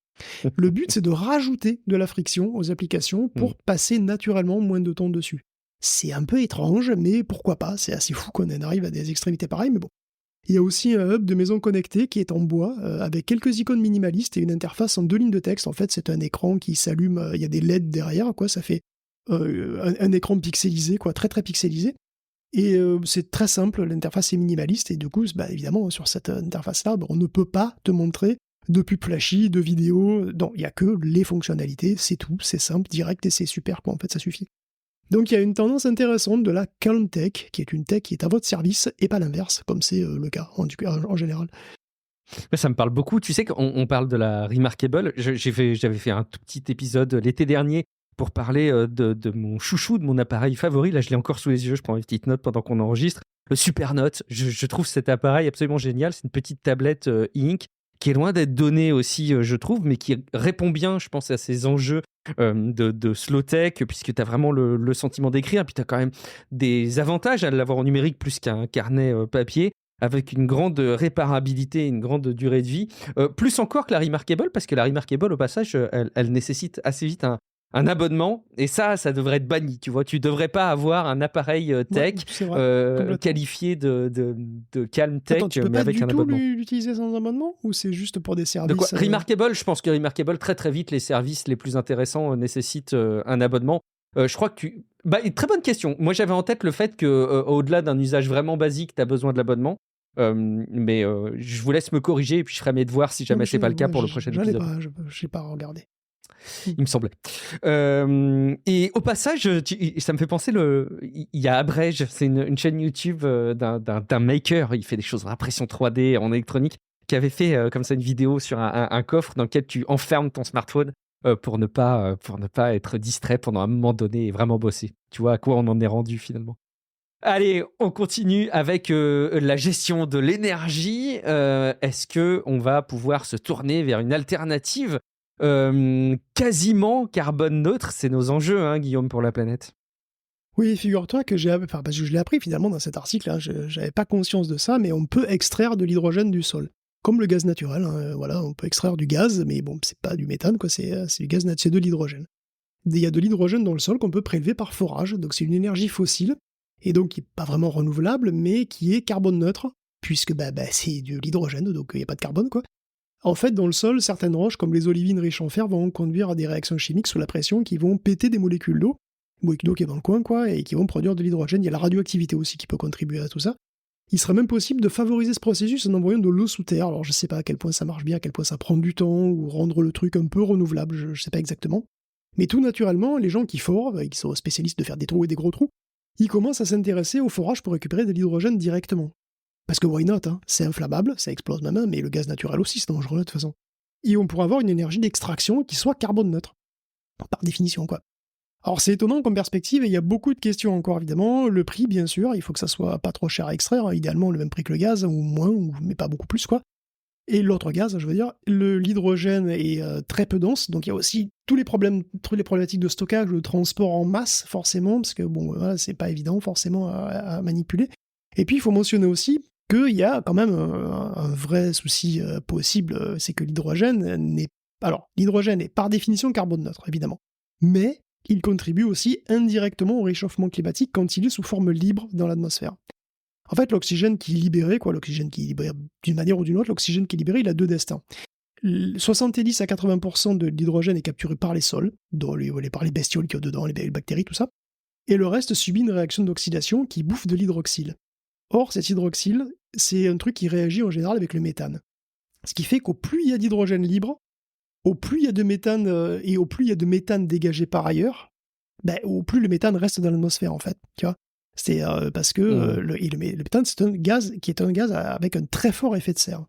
S2: Le but, c'est de rajouter de la friction aux applications pour passer naturellement moins de temps dessus. C'est un peu étrange, mais pourquoi pas, c'est assez fou qu'on en arrive à des extrémités pareilles, mais bon. Il y a aussi un hub de maison connectée qui est en bois, avec quelques icônes minimalistes et une interface en 2 lignes de texte. En fait, c'est un écran qui s'allume, il y a des LED derrière, quoi, ça fait un écran pixelisé, quoi, très très pixelisé. Et c'est très simple, l'interface est minimaliste, et du coup, évidemment, sur cette interface-là, on ne peut pas te montrer de pub flashy, de vidéos, non, il n'y a que les fonctionnalités, c'est tout, c'est simple, direct, et c'est super, quoi, en fait, ça suffit. Donc il y a une tendance intéressante de la Calm Tech, qui est une tech qui est à votre service, et pas l'inverse, comme c'est le cas en général.
S1: Ça me parle beaucoup. Tu sais qu'on parle de la Remarkable. J'avais fait un tout petit épisode l'été dernier pour parler de mon chouchou, de mon appareil favori. Là, je l'ai encore sous les yeux. Je prends une petite note pendant qu'on enregistre. Le Supernote. Je trouve cet appareil absolument génial. C'est une petite tablette e-ink qui est loin d'être donnée aussi, je trouve, mais qui répond bien, je pense, à ces enjeux de slow tech, puisque tu as vraiment le sentiment d'écrire. Puis tu as quand même des avantages à l'avoir en numérique plus qu'un carnet papier, avec une grande réparabilité, une grande durée de vie, plus encore que la Remarkable, parce que la Remarkable, au passage, elle nécessite assez vite un abonnement, et ça devrait être banni, tu vois. Tu devrais pas avoir un appareil tech
S2: c'est vrai, complètement.
S1: qualifié de calm tech,
S2: Attends, tu peux
S1: mais
S2: pas
S1: avec
S2: du
S1: un
S2: tout
S1: abonnement.
S2: l'utiliser sans abonnement ou c'est juste pour des
S1: De quoi?
S2: services
S1: Remarkable, je pense que Remarkable, très très vite, les services les plus intéressants nécessitent un abonnement. Je crois que tu... Bah, très bonne question. Moi, j'avais en tête le fait que, au-delà d'un usage vraiment basique, tu as besoin de l'abonnement. Mais je vous laisse me corriger et puis je ferai mes devoirs si
S2: Non, mais
S1: jamais c'est pas le cas pour le prochain
S2: j'en ai
S1: épisode.
S2: pas, j'ai pas regardé.
S1: Il me semblait. Et au passage, ça me fait penser, il y a Abrège, c'est une chaîne YouTube d'un maker, il fait des choses en impression 3D, en électronique, qui avait fait comme ça une vidéo sur un coffre dans lequel tu enfermes ton smartphone pour ne pas être distrait pendant un moment donné et vraiment bosser. Tu vois à quoi on en est rendu finalement. Allez, on continue avec la gestion de l'énergie. Est-ce que on va pouvoir se tourner vers une alternative quasiment carbone neutre? C'est nos enjeux, hein, Guillaume, pour la planète.
S2: Oui, figure-toi que parce que je l'ai appris finalement dans cet article, hein, je n'avais pas conscience de ça, mais on peut extraire de l'hydrogène du sol. Comme le gaz naturel, hein, voilà, on peut extraire du gaz, mais bon, c'est pas du méthane, quoi, c'est du gaz, c'est de l'hydrogène. Il y a de l'hydrogène dans le sol qu'on peut prélever par forage, donc c'est une énergie fossile, et donc qui n'est pas vraiment renouvelable, mais qui est carbone neutre, puisque c'est de l'hydrogène, donc il n'y a pas de carbone, quoi. En fait, dans le sol, certaines roches, comme les olivines riches en fer, vont conduire à des réactions chimiques sous la pression qui vont péter des molécules d'eau qui est dans le coin, quoi, et qui vont produire de l'hydrogène. Il y a la radioactivité aussi qui peut contribuer à tout ça. Il serait même possible de favoriser ce processus en envoyant de l'eau sous terre. Alors je sais pas à quel point ça marche bien, à quel point ça prend du temps, ou rendre le truc un peu renouvelable, je sais pas exactement. Mais tout naturellement, les gens qui forent, qui sont spécialistes de faire des trous et des gros trous, ils commencent à s'intéresser au forage pour récupérer de l'hydrogène directement. Parce que why not, hein, c'est inflammable, ça explose même, mais le gaz naturel aussi, c'est dangereux de toute façon. Et on pourrait avoir une énergie d'extraction qui soit carbone neutre. Par définition, quoi. Alors c'est étonnant comme perspective, et il y a beaucoup de questions encore évidemment. Le prix, bien sûr, il faut que ça soit pas trop cher à extraire, hein, idéalement le même prix que le gaz, ou moins, mais pas beaucoup plus, quoi. Et l'autre gaz, je veux dire, l'hydrogène est très peu dense, donc il y a aussi toutes les problématiques de stockage, de transport en masse, forcément, parce que bon, voilà, c'est pas évident forcément à manipuler. Et puis il faut mentionner aussi qu'il y a quand même un vrai souci possible, c'est que l'hydrogène n'est... Alors, l'hydrogène est par définition carbone neutre, évidemment. Mais il contribue aussi indirectement au réchauffement climatique quand il est sous forme libre dans l'atmosphère. En fait, l'oxygène qui est libéré, d'une manière ou d'une autre, l'oxygène qui est libéré, il a deux destins. 70 à 80% de l'hydrogène est capturé par les sols, par les bestioles qu'il y a dedans, les bactéries, tout ça, et le reste subit une réaction d'oxydation qui bouffe de l'hydroxyle. Or, cet hydroxyle, c'est un truc qui réagit en général avec le méthane. Ce qui fait qu'au plus il y a d'hydrogène libre, au plus il y a de méthane, et au plus il y a de méthane dégagé par ailleurs, au plus le méthane reste dans l'atmosphère, en fait, tu vois. C'est parce que le méthane, c'est un gaz qui est un gaz avec un très fort effet de serre.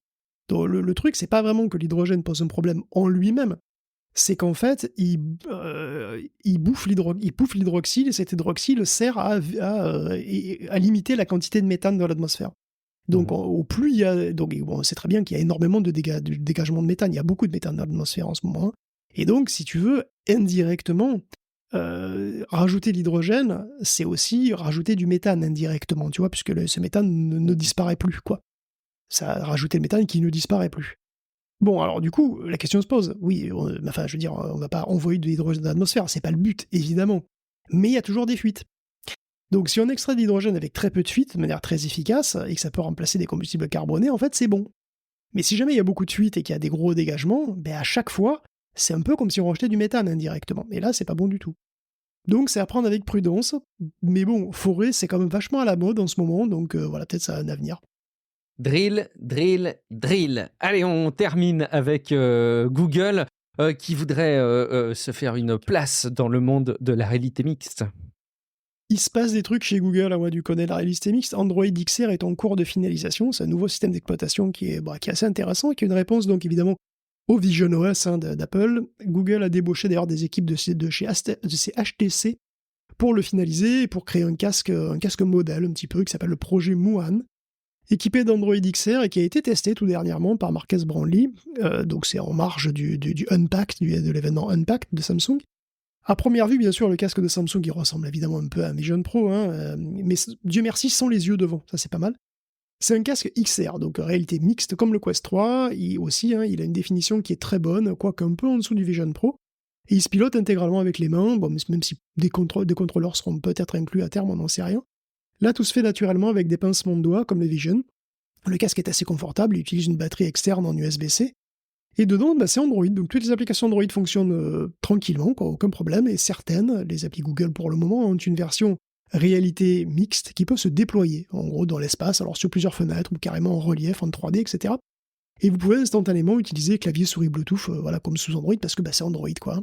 S2: Donc le truc, c'est pas vraiment que l'hydrogène pose un problème en lui-même, c'est qu'en fait, il bouffe l'hydroxyle, et cet hydroxyle sert à limiter la quantité de méthane dans l'atmosphère. Donc, au plus il y a... Donc, bon, on sait très bien qu'il y a énormément de dégagement de méthane, il y a beaucoup de méthane dans l'atmosphère en ce moment. Hein. Et donc, si tu veux, indirectement, rajouter l'hydrogène, c'est aussi rajouter du méthane indirectement, tu vois, puisque ce méthane ne disparaît plus, quoi. Ça a rajouté le méthane qui ne disparaît plus. Bon, alors du coup, la question se pose. Oui, je veux dire, on va pas envoyer de l'hydrogène dans l'atmosphère, c'est pas le but, évidemment. Mais il y a toujours des fuites. Donc si on extrait de l'hydrogène avec très peu de fuites, de manière très efficace, et que ça peut remplacer des combustibles carbonés, en fait, c'est bon. Mais si jamais il y a beaucoup de fuites et qu'il y a des gros dégagements, à chaque fois, c'est un peu comme si on rejetait du méthane indirectement. Et là, c'est pas bon du tout. Donc c'est à prendre avec prudence. Mais bon, forêt, c'est quand même vachement à la mode en ce moment, donc voilà, peut-être ça a un avenir.
S1: Drill, drill, drill. Allez, on termine avec Google qui voudrait se faire une place dans le monde de la réalité mixte.
S2: Il se passe des trucs chez Google, hein, tu connais la réalité mixte. Android XR est en cours de finalisation, c'est un nouveau système d'exploitation qui est assez intéressant, qui est une réponse donc évidemment au Vision OS d'Apple. Google a débauché d'ailleurs des équipes de chez HTC pour le finaliser et pour créer un casque modèle un petit peu qui s'appelle le projet Muon, équipé d'Android XR et qui a été testé tout dernièrement par Marques Brownlee. Donc c'est en marge du Unpacked, de l'événement Unpacked de Samsung. À première vue, bien sûr, le casque de Samsung, il ressemble évidemment un peu à un Vision Pro, hein, mais Dieu merci, sans les yeux devant, ça c'est pas mal. C'est un casque XR, donc réalité mixte comme le Quest 3, il a une définition qui est très bonne, quoique un peu en dessous du Vision Pro, Et il se pilote intégralement avec les mains, bon, même si des contrôleurs seront peut-être inclus à terme, on n'en sait rien. Là, tout se fait naturellement avec des pincements de doigts, comme le Vision. Le casque est assez confortable, il utilise une batterie externe en USB-C. Et dedans, c'est Android, donc toutes les applications Android fonctionnent tranquillement, aucun problème, et certaines, les applis Google pour le moment, ont une version réalité mixte qui peut se déployer, en gros dans l'espace, alors sur plusieurs fenêtres, ou carrément en relief, en 3D, etc. Et vous pouvez instantanément utiliser clavier souris Bluetooth, comme sous Android, parce que c'est Android, quoi.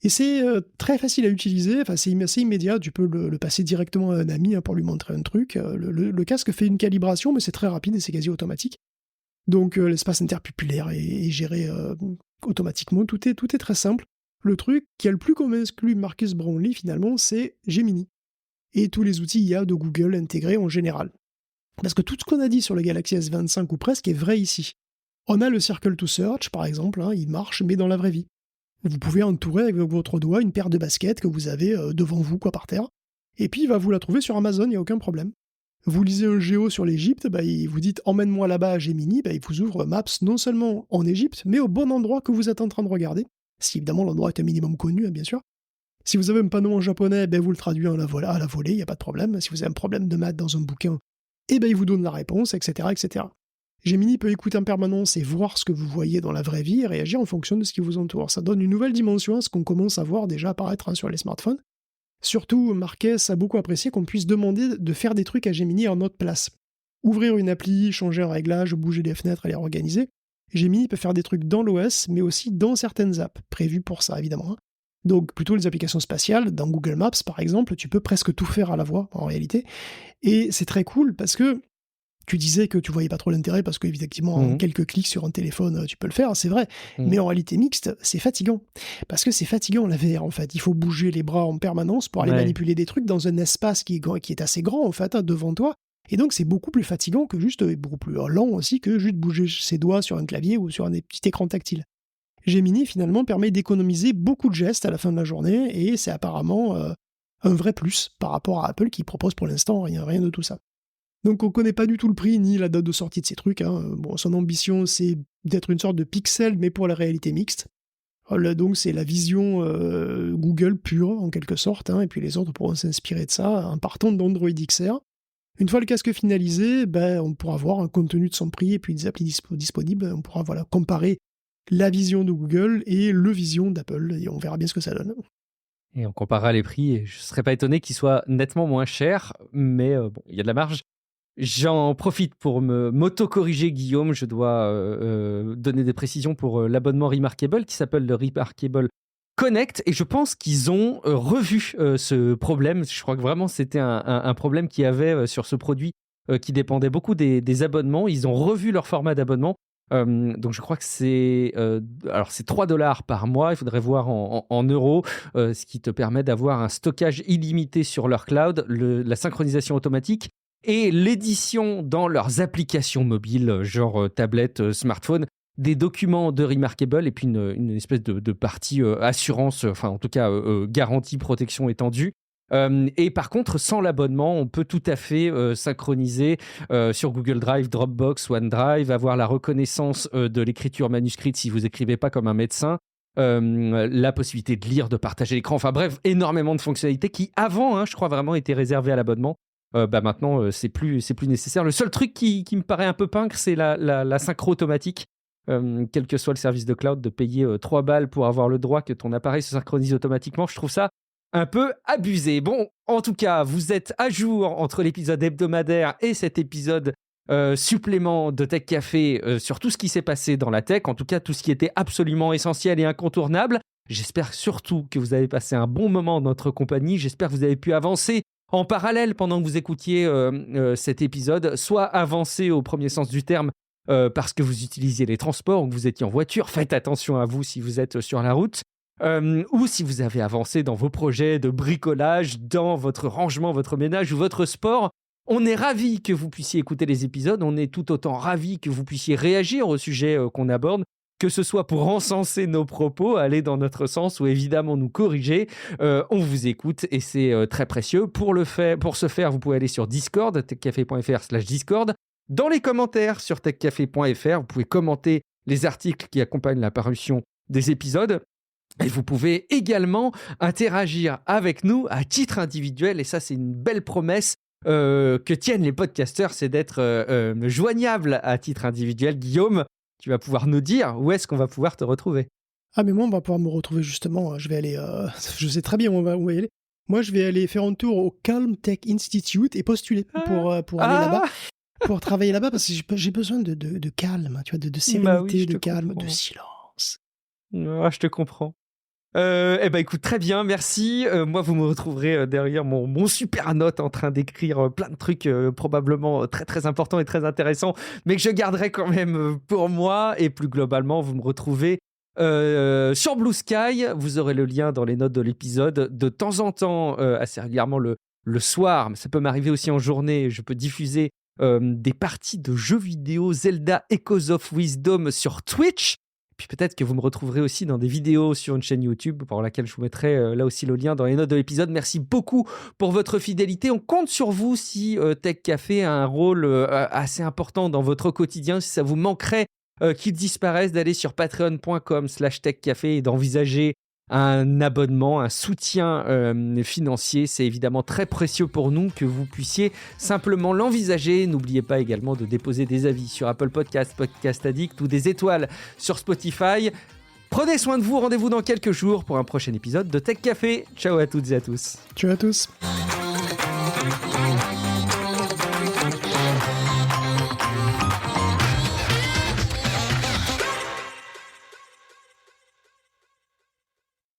S2: Et c'est très facile à utiliser, c'est assez immédiat, tu peux le passer directement à un ami pour lui montrer un truc. Le casque fait une calibration, mais c'est très rapide et c'est quasi automatique. Donc l'espace interpupillaire est géré automatiquement, tout est très simple. Le truc qui a le plus convaincu Marcus Brownlee finalement, c'est Gemini. Et tous les outils IA de Google intégrés en général. Parce que tout ce qu'on a dit sur le Galaxy S25 ou presque est vrai ici. On a le Circle to Search par exemple, il marche mais dans la vraie vie. Vous pouvez entourer avec votre doigt une paire de baskets que vous avez devant vous par terre, et puis vous la trouvez sur Amazon, il n'y a aucun problème. Vous lisez un géo sur l'Égypte, vous dites « emmène-moi là-bas à Gemini », il vous ouvre Maps non seulement en Égypte, mais au bon endroit que vous êtes en train de regarder, si évidemment l'endroit est un minimum connu, bien sûr. Si vous avez un panneau en japonais, vous le traduisez à la volée, il n'y a pas de problème. Si vous avez un problème de maths dans un bouquin, il vous donne la réponse, etc., etc. Gemini peut écouter en permanence et voir ce que vous voyez dans la vraie vie et réagir en fonction de ce qui vous entoure. Ça donne une nouvelle dimension à ce qu'on commence à voir déjà apparaître sur les smartphones. Surtout, Marquez a beaucoup apprécié qu'on puisse demander de faire des trucs à Gemini en notre place. Ouvrir une appli, changer un réglage, bouger des fenêtres et les organiser. Gemini peut faire des trucs dans l'OS, mais aussi dans certaines apps, prévues pour ça évidemment. Donc plutôt les applications spatiales, dans Google Maps par exemple, tu peux presque tout faire à la voix en réalité. Et c'est très cool parce que tu disais que tu voyais pas trop l'intérêt parce qu'effectivement, en quelques clics sur un téléphone, tu peux le faire, c'est vrai. Mais en réalité mixte, c'est fatigant. Parce que c'est fatigant la VR, en fait. Il faut bouger les bras en permanence pour aller manipuler des trucs dans un espace qui est assez grand, en fait, devant toi. Et donc, c'est beaucoup plus fatigant que juste, et beaucoup plus lent aussi, que juste bouger ses doigts sur un clavier ou sur un petit écran tactile. Gemini, finalement, permet d'économiser beaucoup de gestes à la fin de la journée, et c'est apparemment un vrai plus par rapport à Apple qui propose pour l'instant rien de tout ça. Donc on connaît pas du tout le prix ni la date de sortie de ces trucs. Bon, son ambition, c'est d'être une sorte de Pixel, mais pour la réalité mixte. Donc c'est la vision Google pure, en quelque sorte, et puis les autres pourront s'inspirer de ça en partant d'Android XR. Une fois le casque finalisé, on pourra voir un contenu de son prix et puis des applis disponibles. On pourra comparer la vision de Google et le vision d'Apple, et on verra bien ce que ça donne.
S1: Et on comparera les prix, et je ne serais pas étonné qu'ils soient nettement moins chers, mais il y a de la marge. J'en profite pour m'auto-corriger, Guillaume. Je dois donner des précisions pour l'abonnement Remarkable qui s'appelle le Remarkable Connect. Et je pense qu'ils ont revu ce problème. Je crois que vraiment c'était un problème qu'il y avait sur ce produit qui dépendait beaucoup des abonnements. Ils ont revu leur format d'abonnement. Donc je crois que c'est $3 par mois. Il faudrait voir en euros, ce qui te permet d'avoir un stockage illimité sur leur cloud, la synchronisation automatique et l'édition dans leurs applications mobiles, genre tablette, smartphone, des documents de Remarkable et puis une espèce de partie assurance, enfin en tout cas garantie, protection étendue. Et par contre, sans l'abonnement, on peut tout à fait synchroniser sur Google Drive, Dropbox, OneDrive, avoir la reconnaissance de l'écriture manuscrite si vous n'écrivez pas comme un médecin, la possibilité de lire, de partager l'écran, enfin bref, énormément de fonctionnalités qui avant, je crois vraiment étaient réservées à l'abonnement. Maintenant, c'est plus nécessaire. Le seul truc qui me paraît un peu pingre, c'est la synchro automatique. Quel que soit le service de cloud, de payer 3 balles pour avoir le droit que ton appareil se synchronise automatiquement, je trouve ça un peu abusé. Bon, en tout cas, vous êtes à jour entre l'épisode hebdomadaire et cet épisode supplément de Tech Café sur tout ce qui s'est passé dans la tech, en tout cas tout ce qui était absolument essentiel et incontournable. J'espère surtout que vous avez passé un bon moment dans notre compagnie. J'espère que vous avez pu avancer en parallèle pendant que vous écoutiez cet épisode, soit avancer au premier sens du terme parce que vous utilisiez les transports ou que vous étiez en voiture. Faites attention à vous si vous êtes sur la route. Ou si vous avez avancé dans vos projets de bricolage, dans votre rangement, votre ménage ou votre sport. On est ravis que vous puissiez écouter les épisodes. On est tout autant ravis que vous puissiez réagir au sujet qu'on aborde, que ce soit pour encenser nos propos, aller dans notre sens ou évidemment nous corriger. On vous écoute et c'est très précieux. Pour ce faire, vous pouvez aller sur Discord, techcafé.fr/Discord. Dans les commentaires sur techcafé.fr, vous pouvez commenter les articles qui accompagnent la parution des épisodes. Et vous pouvez également interagir avec nous à titre individuel. Et ça, c'est une belle promesse que tiennent les podcasteurs, c'est d'être joignable à titre individuel. Guillaume, tu vas pouvoir nous dire où est-ce qu'on va pouvoir te retrouver.
S2: Ah, mais moi, on va pouvoir me retrouver justement. Je vais aller. Je sais très bien où on va y aller. Moi, je vais aller faire un tour au Calm Tech Institute et postuler pour aller là-bas. Pour travailler là-bas, parce que j'ai besoin de calme, tu vois, de sérénité, de calme, de silence.
S1: Ah, je te comprends. Eh ben écoute, très bien, merci. Moi, vous me retrouverez derrière mon super note en train d'écrire plein de trucs probablement très très importants et très intéressants, mais que je garderai quand même pour moi. Et plus globalement, vous me retrouvez sur Blue Sky. Vous aurez le lien dans les notes de l'épisode. De temps en temps, assez régulièrement le soir, mais ça peut m'arriver aussi en journée, je peux diffuser des parties de jeux vidéo Zelda Echoes of Wisdom sur Twitch. Puis peut-être que vous me retrouverez aussi dans des vidéos sur une chaîne YouTube pour laquelle je vous mettrai là aussi le lien dans les notes de l'épisode. Merci beaucoup pour votre fidélité. On compte sur vous si Tech Café a un rôle assez important dans votre quotidien. Si ça vous manquerait qu'il disparaisse, d'aller sur patreon.com/techcafé et d'envisager un abonnement, un soutien financier. C'est évidemment très précieux pour nous que vous puissiez simplement l'envisager. N'oubliez pas également de déposer des avis sur Apple Podcasts, Podcast Addict ou des étoiles sur Spotify. Prenez soin de vous, rendez-vous dans quelques jours pour un prochain épisode de Tech Café. Ciao à toutes et à tous.
S2: Ciao à tous.